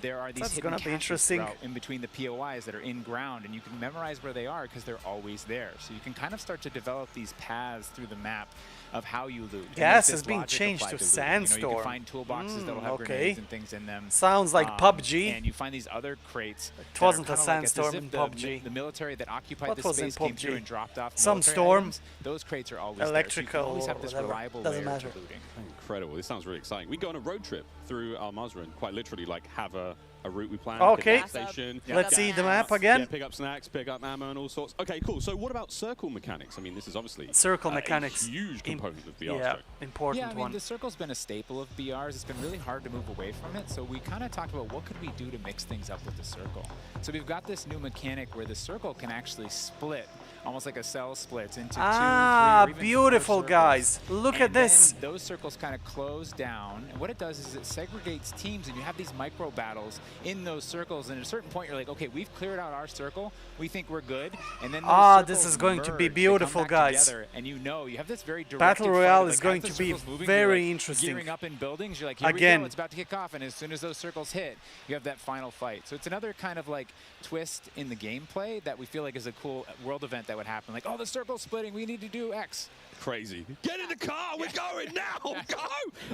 There are these That's hidden gonna be caches interesting. throughout in between the POIs that are in ground, and you can memorize where they are because they're always there. So you can kind of start to develop these paths through the map of how you loot. Gas is being changed to looting. Sandstorm. You know, you can find toolboxes that'll have grenades and things in them. Sounds like PUBG. And you find these other crates. It wasn't a Sandstorm in PUBG. The military that occupied What this was in space came PUBG? through and dropped off Some military storm. items. Those crates are always Electrical there. So you can always have or this whatever. reliable Doesn't layer to matter. looting. Incredible. This sounds really exciting. We go on a road trip through Mazrah and quite literally like have a route we plan. Okay. Pick up a station, Let's see the map again. Yeah, pick up snacks, pick up ammo and all sorts. Okay, cool. So what about circle mechanics? I mean, this is obviously Circle mechanics. a huge component of the Yeah, art. important Yeah, I mean, one. the circle's been a staple of BRs. It's been really hard to move away from it, so we kind of talked about what could we do to mix things up with the circle. So we've got this new mechanic where the circle can actually split, almost like a cell splits into 2, 3, or even 4 beautiful, circles. guys. Look at And this. then those circles kind of close down, and what it does is it segregates teams, and you have these micro battles in those circles. And at a certain point, you're like, okay, we've cleared out our circle. We think we're good. And then those this circles is going to be merge. They beautiful, come back guys. together, and you know, you have this very directed Battle fight Royale of, is like, going as to the be circle's moving, very you're, like, interesting. gearing up in buildings, you're like, here we Again. go, it's about to kick off. And as soon as those circles hit, you have that final fight. So it's another kind of like twist in the gameplay that we feel like is a cool world event that would happen. Like, oh, the circle's splitting. We need to do X. Crazy. Get in the car. We're going now. Go.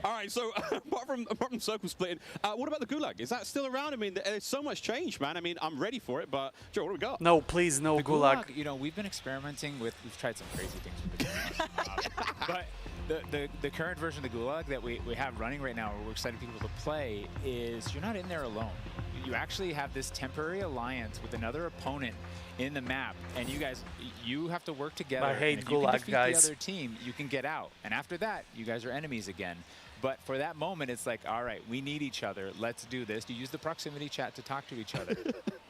All right. So apart from circle splitting, what about the Gulag? Is that still around? I mean, there's so much change, man. I mean, I'm ready for it, but Joe, what do we got? No, please, no The Gulag. You know, we've been experimenting with, we've tried some crazy things with the Gulag. But the current version of the Gulag that we have running right now, where we're excited people to play, is you're not in there alone. You actually have this temporary alliance with another opponent in the map, and you have to work together. I hate and if you Gulag, can defeat guys. the other team, you can get out. And after that, you guys are enemies again. But for that moment, it's like, all right, we need each other. Let's do this. You use the proximity chat to talk to each other.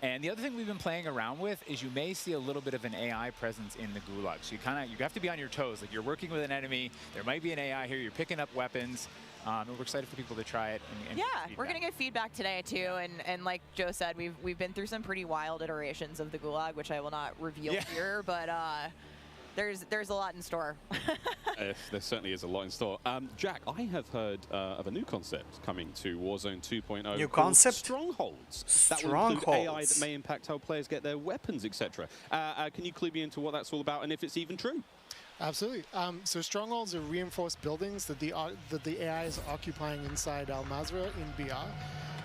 And the other thing we've been playing around with is you may see a little bit of an AI presence in the Gulag. So you have to be on your toes. Like, you're working with an enemy. There might be an AI here. You're picking up weapons. And we're excited for people to try it. And Yeah, get we're feedback. going to get feedback today, too. And like Joe said, we've been through some pretty wild iterations of the Gulag, which I will not reveal here. But there's a lot in store. There certainly is a lot in store. Jack, I have heard of a new concept coming to Warzone 2.0. New called concept? Strongholds. That will include AI Strongholds. that may impact how players get their weapons, etc. Can you clue me into what that's all about and if it's even true? Absolutely. So strongholds are reinforced buildings that the AI is occupying inside Mazrah in BR.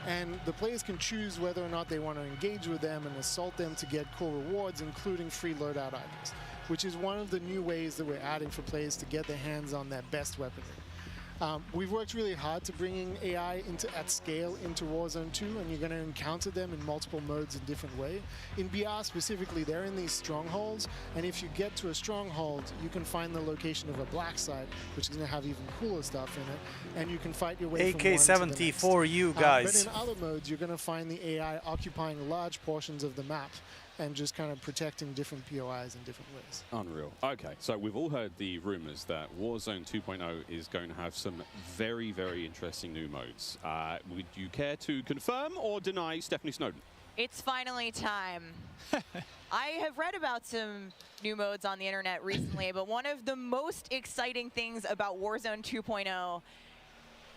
And the players can choose whether or not they want to engage with them and assault them to get cool rewards, including free loadout items, which is one of the new ways that we're adding for players to get their hands on their best weaponry. We've worked really hard to bringing AI at scale into Warzone 2, and you're going to encounter them in multiple modes in different ways. In BR specifically, they're in these strongholds, and if you get to a stronghold, you can find the location of a black site, which is going to have even cooler stuff in it, and you can fight your way from one to the AK-70 next. for you guys. But in other modes, you're going to find the AI occupying large portions of the map and just kind of protecting different POIs in different ways. Unreal. Okay, so we've all heard the rumors that Warzone 2.0 is going to have some very, very interesting new modes. Would you care to confirm or deny Stephanie Snowden? It's finally time. I have read about some new modes on the internet recently, but one of the most exciting things about Warzone 2.0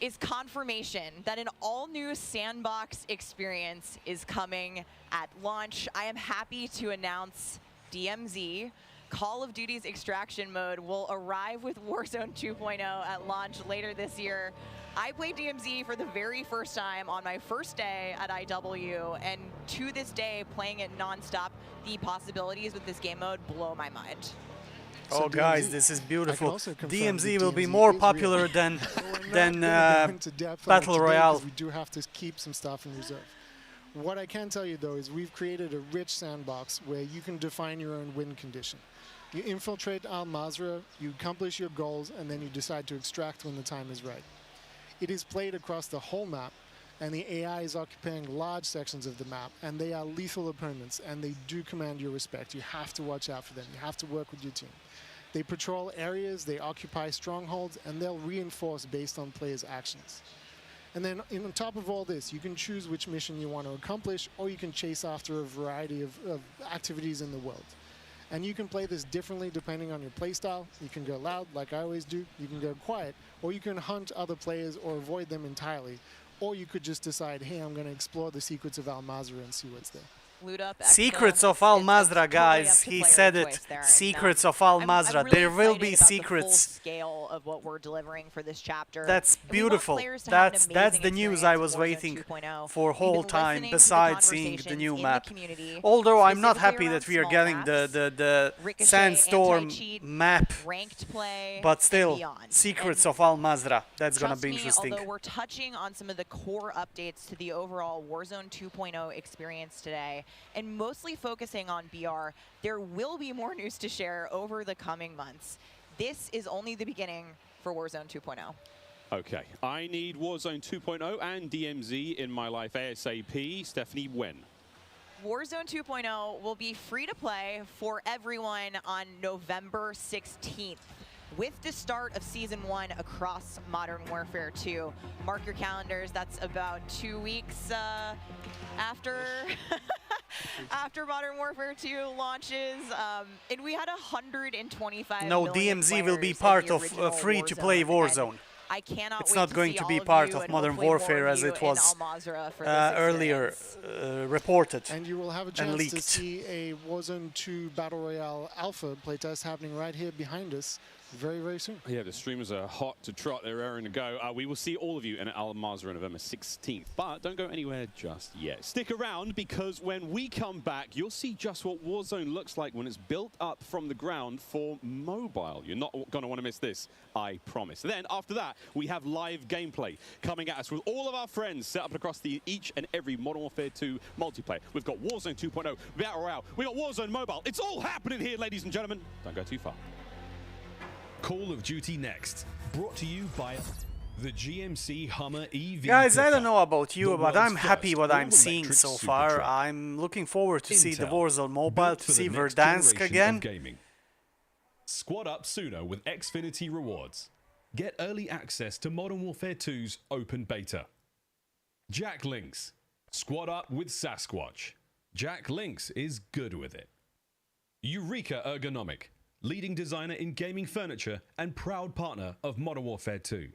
is confirmation that an all-new sandbox experience is coming at launch. I am happy to announce DMZ, Call of Duty's extraction mode, will arrive with Warzone 2.0 at launch later this year. I played DMZ for the very first time on my first day at IW, and to this day, playing it nonstop, the possibilities with this game mode blow my mind. Oh, So guys, DMZ this is I can beautiful. also confirm DMZ that will be DMZ more is popular real. than We're than not gonna go into depth on it Battle today Royale. 'cause we do have to keep some stuff in reserve. What I can tell you, though, is we've created a rich sandbox where you can define your own win condition. You infiltrate Mazrah, you accomplish your goals, and then you decide to extract when the time is right. It is played across the whole map, and the AI is occupying large sections of the map, and they are lethal opponents, and they do command your respect. You have to watch out for them. You have to work with your team. They patrol areas, they occupy strongholds, and they'll reinforce based on players' actions. And then on top of all this, you can choose which mission you want to accomplish, or you can chase after a variety of activities in the world. And you can play this differently depending on your playstyle. You can go loud, like I always do. You can go quiet, or you can hunt other players or avoid them entirely. Or you could just decide, hey, I'm going to explore the secrets of Mazrah and see what's there. Loot up, Secrets of Mazrah, guys. He said it. Secrets of Mazrah. I'm really there will be excited about secrets. The full scale of what we're delivering for this chapter. That's And we want beautiful. players to have an That's the amazing news experience I in was Warzone waiting 2.0. for We've whole been time, listening to the besides seeing the conversations new in map. the community, Although I'm not specifically happy around that we are small getting maps, the Ricochet, Sandstorm anti-cheat, map, ranked play, but and still, beyond. Secrets And of Mazrah. That's gonna trust be me, interesting. Although we're touching on some of the core updates to the overall Warzone 2.0 experience today, and mostly focusing on BR, there will be more news to share over the coming months. This is only the beginning for Warzone 2.0. Okay, I need Warzone 2.0 and DMZ in my life ASAP. Stephanie, when? Warzone 2.0 will be free to play for everyone on November 16th. With the start of Season 1 across Modern Warfare 2. Mark your calendars, that's about 2 weeks after after Modern Warfare 2 launches. And we had 125 No, million DMZ will be players part in the of original free-to-play Warzone. I cannot It's wait not to going see to all be of part you of and Modern hopefully more Warfare of as you it in was Mazrah for this earlier reported And you will have a and chance to leaked. see a Warzone 2 Battle Royale Alpha playtest happening right here behind us very, very soon. Yeah, the streamers are hot to trot. They're raring to go. We will see all of you in Mazrah on November 16th. But don't go anywhere just yet. Stick around, because when we come back, you'll see just what Warzone looks like when it's built up from the ground for mobile. You're not going to want to miss this, I promise. Then, after that, we have live gameplay coming at us with all of our friends set up across each and every Modern Warfare 2 multiplayer. We've got Warzone 2.0, Battle Royale. We've got Warzone Mobile. It's all happening here, ladies and gentlemen. Don't go too far. Call of Duty Next, brought to you by the GMC Hummer EV. Guys, I pickup. don't know about you, The but world's I'm happy first what I'm seeing all-electric so super far. truck. I'm looking forward to see the Intel, Warzone Mobile, built to for see the next Verdansk generation again. of gaming. Squad up sooner with Xfinity Rewards. Get early access to Modern Warfare 2's open beta. Jack Links. Squad up with Sasquatch. Jack Links is good with it. Eureka Ergonomic, leading designer in gaming furniture and proud partner of Modern Warfare 2.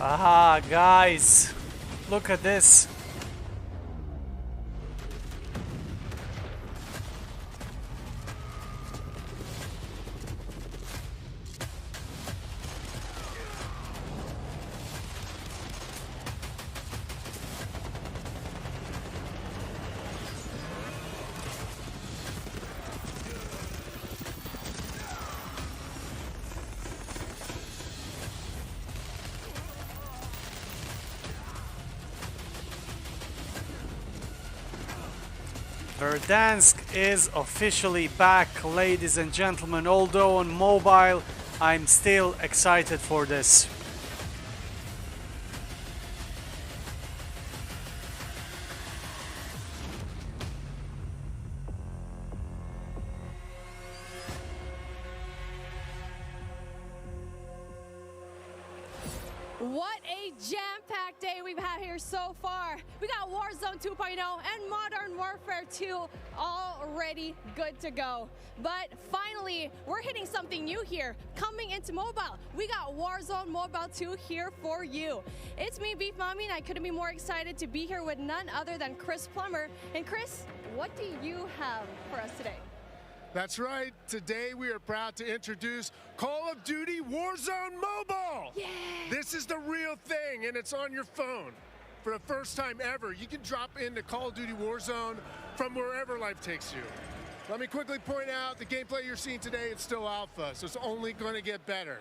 Aha, guys, look at this. Verdansk is officially back, ladies and gentlemen. Although on mobile, I'm still excited for this. What a jam-packed day we've had here so far. We got Warzone 2.0 and Modern Warfare 2 already good to go. But finally, we're hitting something new here, coming into mobile. We got Warzone Mobile 2 here for you. It's me, Beef Mommy, and I couldn't be more excited to be here with none other than Chris Plummer. And Chris, what do you have for us today? That's right. Today we are proud to introduce Call of Duty Warzone Mobile. Yeah. This is the real thing, and it's on your phone. For the first time ever, you can drop into Call of Duty Warzone from wherever life takes you. Let me quickly point out the gameplay you're seeing today, it's still alpha, so it's only going to get better.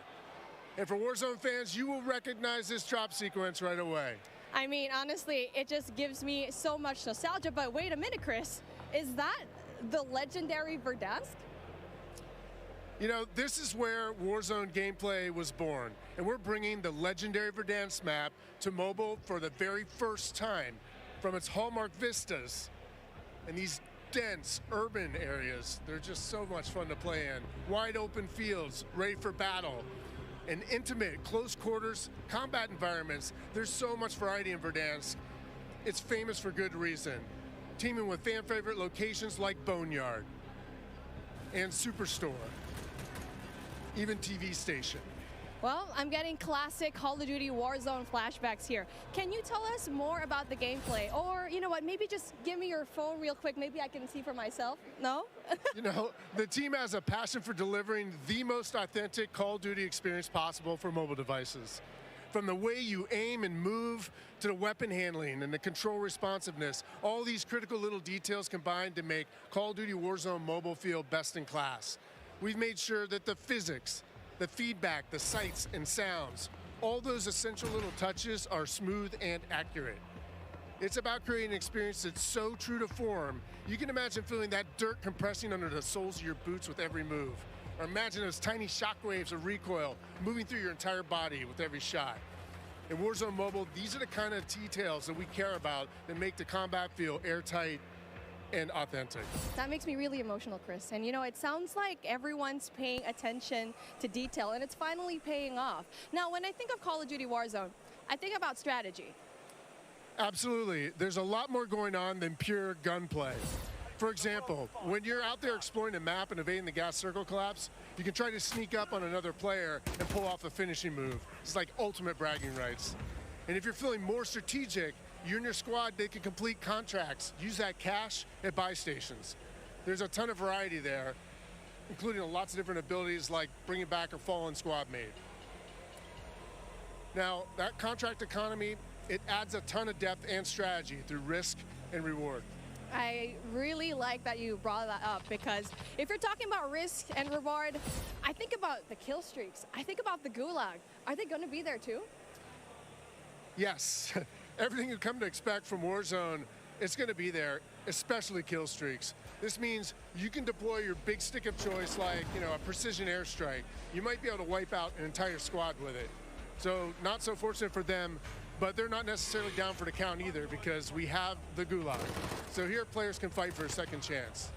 And for Warzone fans, you will recognize this drop sequence right away. I mean, honestly, it just gives me so much nostalgia. But wait a minute, Chris. Is that the legendary Verdansk? You know, this is where Warzone gameplay was born, and we're bringing the legendary Verdansk map to mobile for the very first time from its hallmark vistas and these dense urban areas. They're just so much fun to play in. Wide open fields, ready for battle, and intimate, close quarters combat environments. There's so much variety in Verdansk. It's famous for good reason. Teaming with fan favorite locations like Boneyard and Superstore, even TV station. Well, I'm getting classic Call of Duty Warzone flashbacks here. Can you tell us more about the gameplay? Or, you know what, maybe just give me your phone real quick. Maybe I can see for myself. No? You know, the team has a passion for delivering the most authentic Call of Duty experience possible for mobile devices. From the way you aim and move to the weapon handling and the control responsiveness, all these critical little details combined to make Call of Duty Warzone mobile feel best in class. We've made sure that the physics, the feedback, the sights and sounds, all those essential little touches are smooth and accurate. It's about creating an experience that's so true to form, you can imagine feeling that dirt compressing under the soles of your boots with every move. Or imagine those tiny shockwaves of recoil moving through your entire body with every shot. In Warzone Mobile, these are the kind of details that we care about that make the combat feel airtight and authentic. That makes me really emotional, Chris. And you know, it sounds like everyone's paying attention to detail, and it's finally paying off. Now, when I think of Call of Duty Warzone, I think about strategy. Absolutely. There's a lot more going on than pure gunplay. For example, when you're out there exploring the map and evading the gas circle collapse, you can try to sneak up on another player and pull off a finishing move. It's like ultimate bragging rights. And if you're feeling more strategic, you and your squad, they can complete contracts, use that cash at buy stations. There's a ton of variety there, including lots of different abilities like bringing back a fallen squad mate. Now, that contract economy, it adds a ton of depth and strategy through risk and reward. I really like that you brought that up, because if you're talking about risk and reward, I think about the kill streaks. I think about the Gulag. Are they going to be there too? Yes. Everything you come to expect from Warzone, it's going to be there, especially kill streaks. This means you can deploy your big stick of choice like, you know, a precision airstrike. You might be able to wipe out an entire squad with it. So not so fortunate for them, but they're not necessarily down for the count either, because we have the Gulag. So here players can fight for a second chance.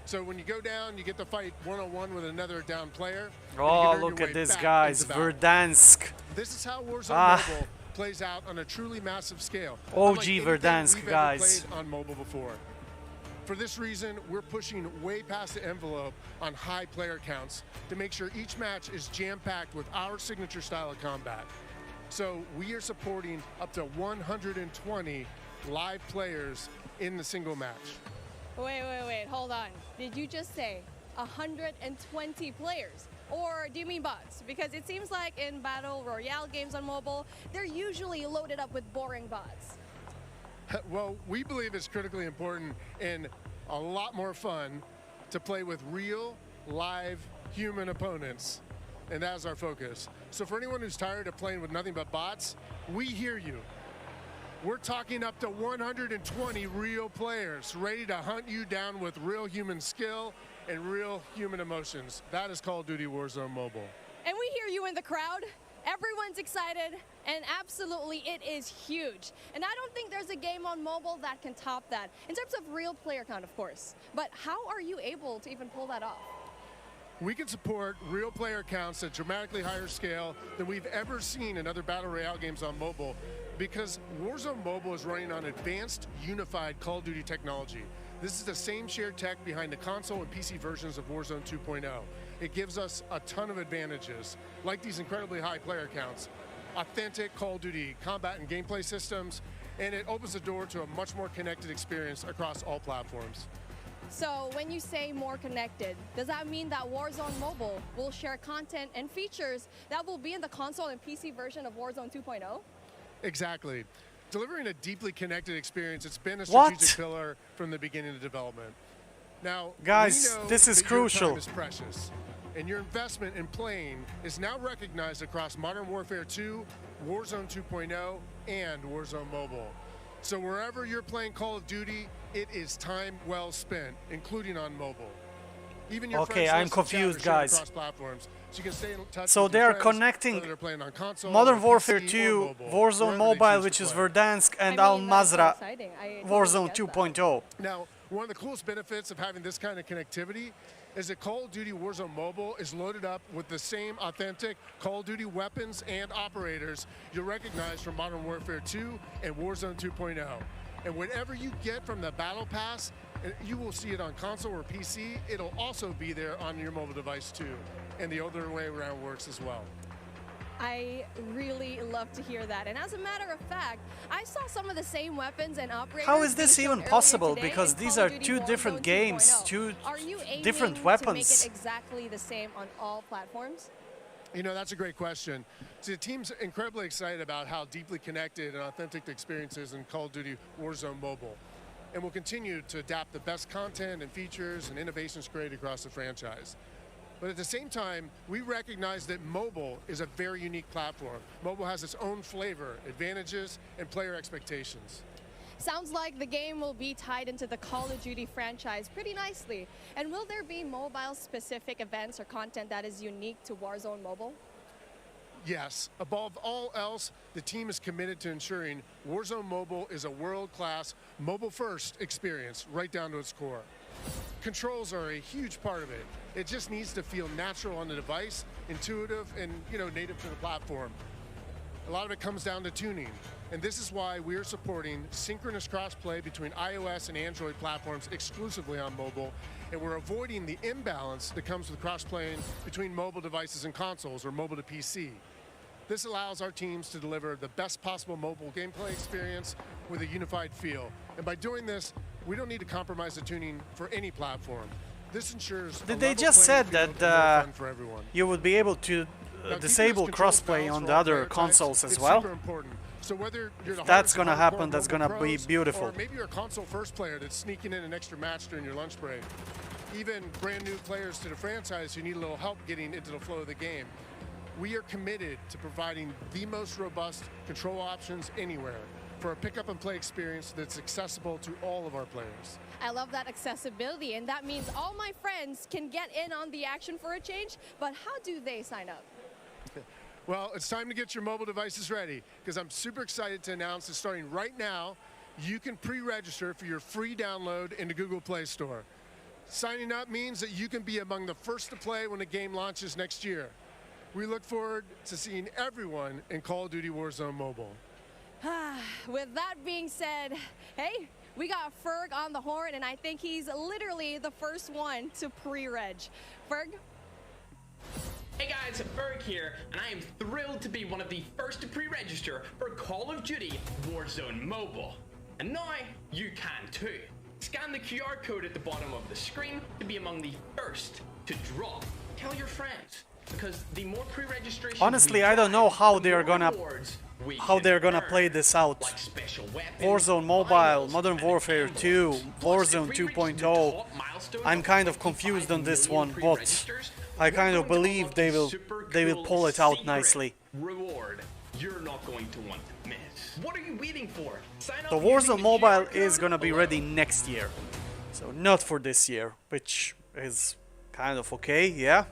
So when you go down, you get to fight one-on-one with another down player. Oh, look at this, guys. Verdansk. This is how Warzone Mobile plays out on a truly massive scale. OG Verdansk, guys. On mobile before. For this reason, we're pushing way past the envelope on high player counts to make sure each match is jam-packed with our signature style of combat. So we are supporting up to 120 live players in the single match. Wait, hold on. Did you just say 120 players? Or do you mean bots? Because it seems like in Battle Royale games on mobile, they're usually loaded up with boring bots. Well, we believe it's critically important and a lot more fun to play with real, live, human opponents. And that's our focus. So for anyone who's tired of playing with nothing but bots, we hear you. We're talking up to 120 real players ready to hunt you down with real human skill and real human emotions. That is Call of Duty Warzone Mobile. And we hear you in the crowd. Everyone's excited, and absolutely it is huge. And I don't think there's a game on mobile that can top that, in terms of real player count, of course. But how are you able to even pull that off? We can support real player counts at dramatically higher scale than we've ever seen in other Battle Royale games on mobile because Warzone Mobile is running on advanced, unified Call of Duty technology. This is the same shared tech behind the console and PC versions of Warzone 2.0. It gives us a ton of advantages, like these incredibly high player counts, authentic Call of Duty combat and gameplay systems, and it opens the door to a much more connected experience across all platforms. So when you say more connected, does that mean that Warzone Mobile will share content and features that will be in the console and PC version of Warzone 2.0? Exactly. Delivering a deeply connected experience, it's been a strategic pillar from the beginning of development. Now, guys, we know this is that your crucial. time is precious, and your investment in playing is now recognized across Modern Warfare 2, Warzone 2.0, and Warzone Mobile. So wherever you're playing Call of Duty, it is time well spent, including on mobile. Even your Okay, friends I'm list and chat confused, are shared guys. across platforms, so you can stay in touch So with they your are friends, connecting whether they're playing on console, Modern or Warfare PC, 2, or mobile, Warzone wherever they Mobile, choose which to is play. Verdansk, and I Al mean, that's so Mazrah, exciting. I Warzone totally get 2.0. Now, one of the coolest benefits of having this kind of connectivity is that Call of Duty Warzone Mobile is loaded up with the same authentic Call of Duty weapons and operators you'll recognize from Modern Warfare 2 and Warzone 2.0. And whatever you get from the Battle Pass, you will see it on console or PC. It'll also be there on your mobile device too. And the other way around works as well. I really love to hear that. And as a matter of fact, I saw some of the same weapons and operators. How is this they even showed possible? earlier today Because in these Call are of Duty two Warzone different 2.0. games, two Are you aiming different to weapons. make it exactly the same on all platforms? You know, that's a great question. So the team's incredibly excited about how deeply connected and authentic the experience is in Call of Duty Warzone Mobile. And we'll continue to adapt the best content and features and innovations created across the franchise. But at the same time, we recognize that mobile is a very unique platform. Mobile has its own flavor, advantages, and player expectations. Sounds like the game will be tied into the Call of Duty franchise pretty nicely. And will there be mobile-specific events or content that is unique to Warzone Mobile? Yes, above all else, the team is committed to ensuring Warzone Mobile is a world-class, mobile-first experience right down to its core. Controls are a huge part of it. It just needs to feel natural on the device, intuitive, and native to the platform. A lot of it comes down to tuning, and this is why we're supporting synchronous crossplay between iOS and Android platforms exclusively on mobile, and we're avoiding the imbalance that comes with crossplaying between mobile devices and consoles or mobile to PC. This allows our teams to deliver the best possible mobile gameplay experience with a unified feel. And by doing this, we don't need to compromise the tuning for any platform. This ensures Did they just said that you would be able to disable crossplay on the other consoles as well? So whether you're If that's gonna happen, that's gonna be beautiful. Or maybe you're a console first player that's sneaking in an extra match during your lunch break. Even brand new players to the franchise who need a little help getting into the flow of the game. We are committed to providing the most robust control options anywhere for a pick-up and play experience that's accessible to all of our players. I love that accessibility, and that means all my friends can get in on the action for a change, but how do they sign up? Well, it's time to get your mobile devices ready, because I'm super excited to announce that starting right now, you can pre-register for your free download in the Google Play Store. Signing up means that you can be among the first to play when the game launches next year. We look forward to seeing everyone in Call of Duty Warzone Mobile. With that being said, hey, we got Ferg on the horn, and I think he's literally the first one to pre-reg. Ferg? Hey guys, Ferg here, and I am thrilled to be one of the first to pre-register for Call of Duty Warzone Mobile. And now, you can too. Scan the QR code at the bottom of the screen to be among the first to drop. Tell your friends, because the more pre-registration Honestly, I don't know how they're gonna play this out. Warzone Mobile, Modern Warfare 2, Warzone 2.0. I'm kind of confused on this one, but I kind of believe they will pull it out nicely. Reward you're not going to want to miss. What are you waiting for? Sign up The Warzone Mobile is gonna be ready next year, so not for this year, which is kind of okay, yeah.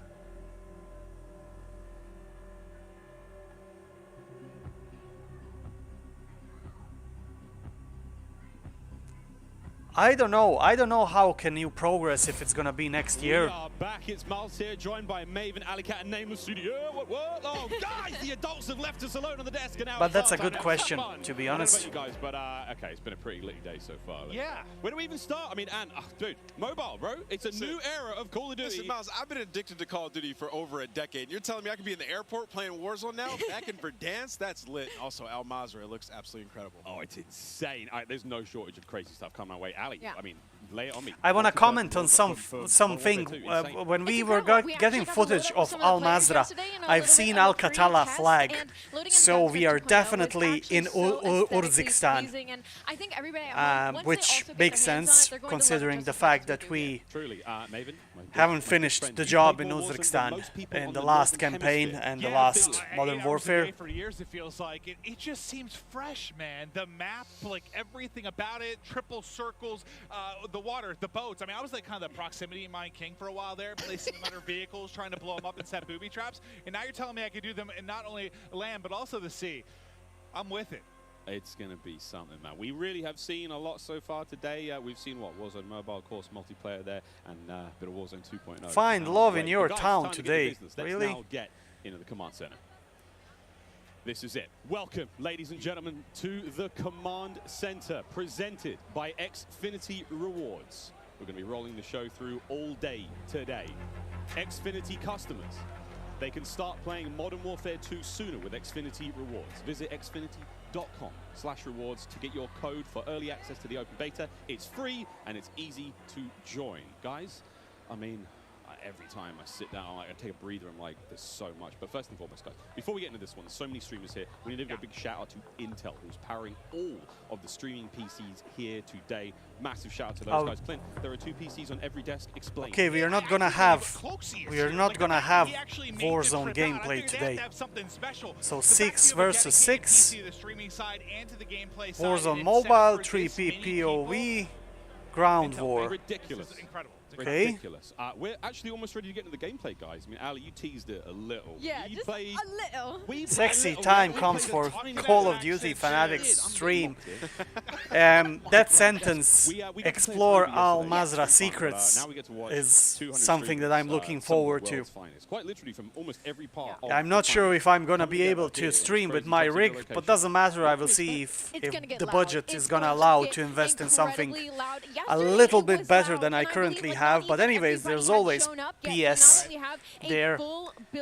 I don't know. I don't know how can you progress if it's gonna be next year. We are back. It's Miles here, joined by Maven, Alicat, and Nameless Studio. What? Oh, guys, the adults have left us alone on the desk. And now But that's a it's good time question, have fun. to be I don't know honest. about you guys, but okay, it's been a pretty litty day so far. Yeah. Where do we even start? I mean, dude, mobile, bro. It's a new era of Call of Duty. Listen, Miles, I've been addicted to Call of Duty for over a decade. You're telling me I could be in the airport playing Warzone now? Back in Verdansk? That's lit. Also, Mazrah, it looks absolutely incredible. Oh, it's insane. There's no shortage of crazy stuff coming my way. Ali, Yeah. I mean, lay it on me. I want to comment on something. When we were getting footage of Mazrah, I've seen Al-Qatala flag, so we are definitely in Uzbekistan, which makes sense considering the fact that we haven't finished the job in Uzbekistan in the last campaign and the last Modern Warfare. For years, it feels like it just seems fresh, man. The map, like everything about it, triple circles, the water, the boats. I mean, I was like kind of the proximity mine king for a while there, placing them under vehicles, trying to blow them up and set booby traps. And now you're telling me I could do them in not only land but also the sea. I'm with it. It's going to be something, man. We really have seen a lot so far today. We've seen what Warzone Mobile, of course, multiplayer there, and a bit of Warzone 2.0. Find love in your Guys, town time to get today. to business. Let's Really? now get into the command center. This is it. Welcome, ladies and gentlemen, to the command center, presented by Xfinity Rewards. We're going to be rolling the show through all day today. Xfinity customers, they can start playing Modern Warfare 2 sooner with Xfinity Rewards. Visit xfinity.com/rewards to get your code for early access to the open beta. It's free and it's easy to join. Guys, I mean, every time I sit down, I take a breather, I'm like, there's so much. But first and foremost, guys, before we get into this one, there's so many streamers here. We need to give a big shout out to Intel, who's powering all of the streaming PCs here today. Massive shout out to those guys. Clint, there are 2 PCs on every desk. Explain. Okay, we are not gonna have Warzone gameplay today. So 6 versus 6. Warzone Mobile, 3P POV, Ground War. Ridiculous. Okay. Ridiculous. We're actually almost ready to get into the gameplay, guys. I mean, Ali, you teased it a little. Yeah, just a little. Sexy time comes for Call of Duty fanatics stream. That sentence, explore Mazrah secrets, is something that I'm looking forward to. Quite literally from almost every part. I'm not sure if I'm gonna be able to stream with my rig, but doesn't matter. I will see if the budget is gonna allow to invest in something a little bit better than I currently have. But anyways, there's always PS there.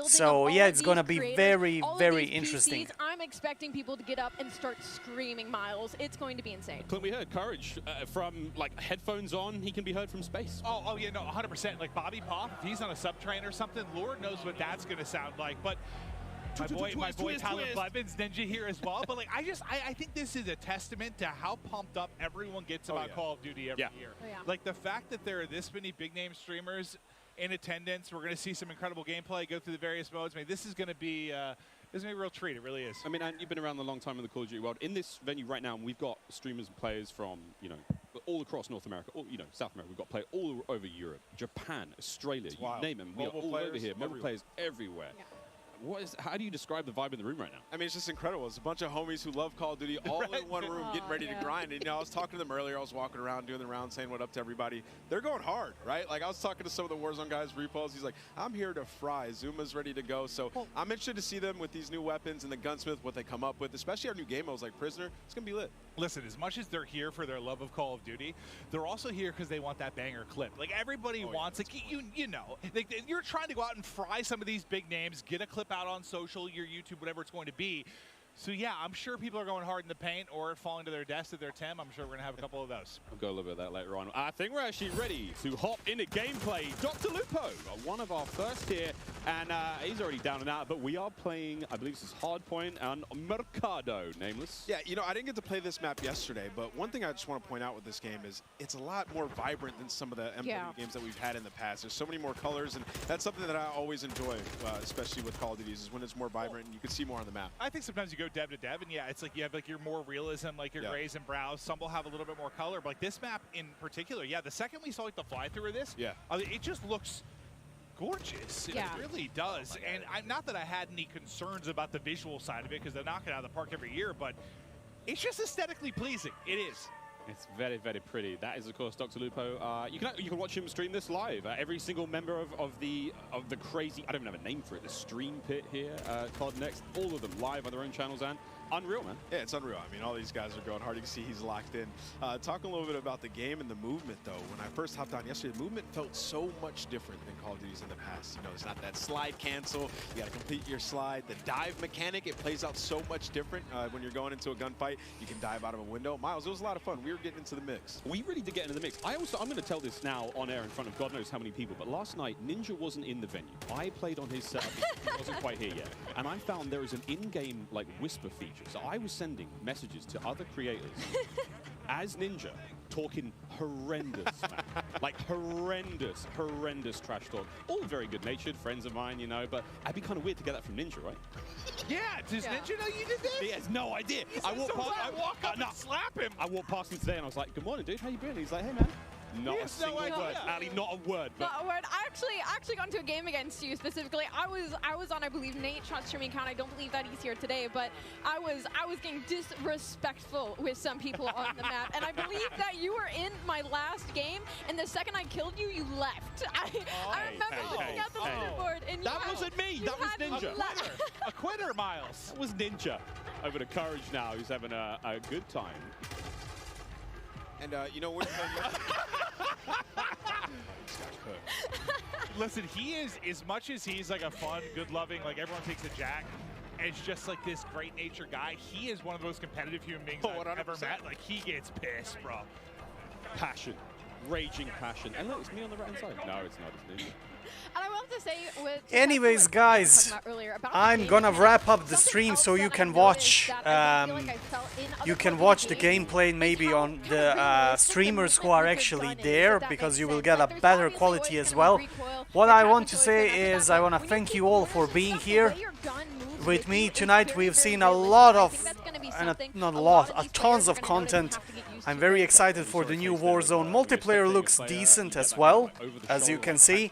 So yeah, it's gonna be very, very interesting. I'm expecting people to get up and start screaming, Miles. It's going to be insane. Clint, we heard Courage from like headphones on. He can be heard from space. Oh yeah, no, 100%. Like Bobby Pop, if he's on a subtrain or something, Lord knows what that's going to sound like. But my boy Tyler Blevins, Ninja here as well. But like, I think this is a testament to how pumped up everyone gets about Call of Duty every year. Like the fact that there are this many big name streamers in attendance, we're going to see some incredible gameplay, go through the various modes. I mean, this is going to be a real treat. It really is. I mean, and you've been around a long time in the Call of Duty world. In this venue right now, we've got streamers and players from, you know, all across North America, South America. We've got players all over Europe, Japan, Australia, you name them. We are all over here. Mobile players everywhere. Yeah. How do you describe the vibe in the room right now? I mean, it's just incredible. It's a bunch of homies who love Call of Duty all in one room getting ready to grind. And, you know, I was talking to them earlier. I was walking around doing the round saying what up to everybody. They're going hard, right? Like, I was talking to some of the Warzone guys, Repos. He's like, I'm here to fry. Zuma's ready to go. So I'm interested to see them with these new weapons and the Gunsmith, what they come up with, especially our new game modes like Prisoner. It's going to be lit. Listen, as much as they're here for their love of Call of Duty, they're also here because they want that banger clip. Like, everybody wants, like, you know, like, you're trying to go out and fry some of these big names, get a clip out on social, your YouTube, whatever it's going to be. So yeah, I'm sure people are going hard in the paint or falling to their desk at their Tim. I'm sure we're going to have a couple of those. We'll go a little bit of that later on. I think we're actually ready to hop into gameplay. Dr. Lupo, one of our first here, and he's already down and out, but we are playing, I believe this is Hardpoint and Mercado, Nameless. Yeah, you know, I didn't get to play this map yesterday, but one thing I just want to point out with this game is it's a lot more vibrant than some of the MW games that we've had in the past. There's so many more colors, and that's something that I always enjoy, especially with Call of Duty, is when it's more vibrant and you can see more on the map. I think sometimes you go dev to dev, and yeah, it's like you have like your more realism, like your grays and brows. Some will have a little bit more color, but like this map in particular, yeah, the second we saw like the fly-through of this, it just looks gorgeous. It really does. And not that I had any concerns about the visual side of it, because they knock it out of the park every year, but it's just aesthetically pleasing. It is. It's very, very pretty. That is, of course, Dr. Lupo. You can watch him stream this live. Every single member of the crazy, I don't even have a name for it, the stream pit here, COD Next, all of them live on their own channels, and unreal, man. Yeah, it's unreal. I mean, all these guys are going hard. You can see he's locked in. Talking a little bit about the game and the movement, though. When I first hopped on yesterday, the movement felt so much different than Call of Duty's in the past. You know, it's not that slide cancel. You got to complete your slide. The dive mechanic, it plays out so much different when you're going into a gunfight. You can dive out of a window. Miles, it was a lot of fun. We were getting into the mix. We really did get into the mix. I'm going to tell this now on air in front of God knows how many people, but last night, Ninja wasn't in the venue. I played on his setup. He wasn't quite here yet. And I found there is an in-game, like, whisper feature. So I was sending messages to other creators as Ninja, talking horrendous, man. Like horrendous trash talk. All very good-natured friends of mine, you know, but it'd be kind of weird to get that from Ninja, right? Yeah, does Ninja know you did this? He has no idea. I walk up and slap him. I walked past him today and I was like, "Good morning, dude. How you been?" He's like, "Hey, man." Not a single word. Ali, not a word. But not a word. I actually got into a game against you specifically. I was on, I believe, Nate Shot's streaming account. I don't believe that he's here today, but I was getting disrespectful with some people on the map, and I believe that you were in my last game, and the second I killed you, you left. I remember looking at the leaderboard, and that wasn't me. That was Ninja. A quitter, Miles. That was Ninja. Over to Courage now, who's having a good time. And, you know, we're Listen, he is, as much as he's like a fun, good-loving, like everyone takes a jack, it's just like this great-natured guy. He is one of the most competitive human beings I've ever met. Like, he gets pissed, bro. Passion. Raging passion. And look, it's me on the right-hand side. No, it's not. It's Ninja. And I want to say with anyways, guys, I'm gonna wrap up the stream so you can watch the gameplay maybe on the streamers who are actually there, because you will get a better quality as well. What I want to say is I want to thank you all for being here with me tonight. We've seen a lot of, not a lot, tons of content. I'm very excited for the new Warzone. Multiplayer looks decent as well, as you can see.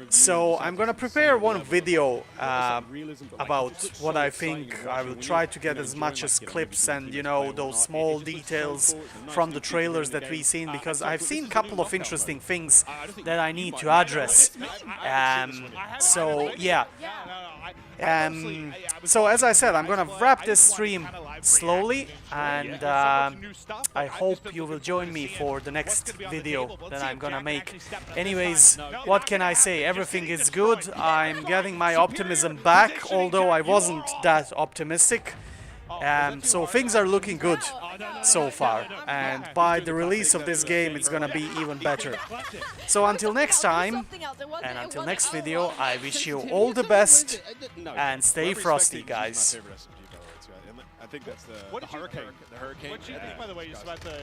So I'm gonna prepare one video about what I think. I will try to get as much as clips and, you know, those small details from the trailers that we've seen, because I've seen a couple of interesting things that I need to address. So yeah. So as I said, I'm gonna wrap this stream slowly, and I hope you will join me for the next video that I'm gonna make. Anyways, what can I say? Everything is good. I'm getting my optimism back, although I wasn't that optimistic. So things are looking good so far, and by the release of this game it's gonna be even better. So until next time, and until next video, I wish you all the best and stay frosty, guys. I think that's the hurricane. What do you think, by the way, just about the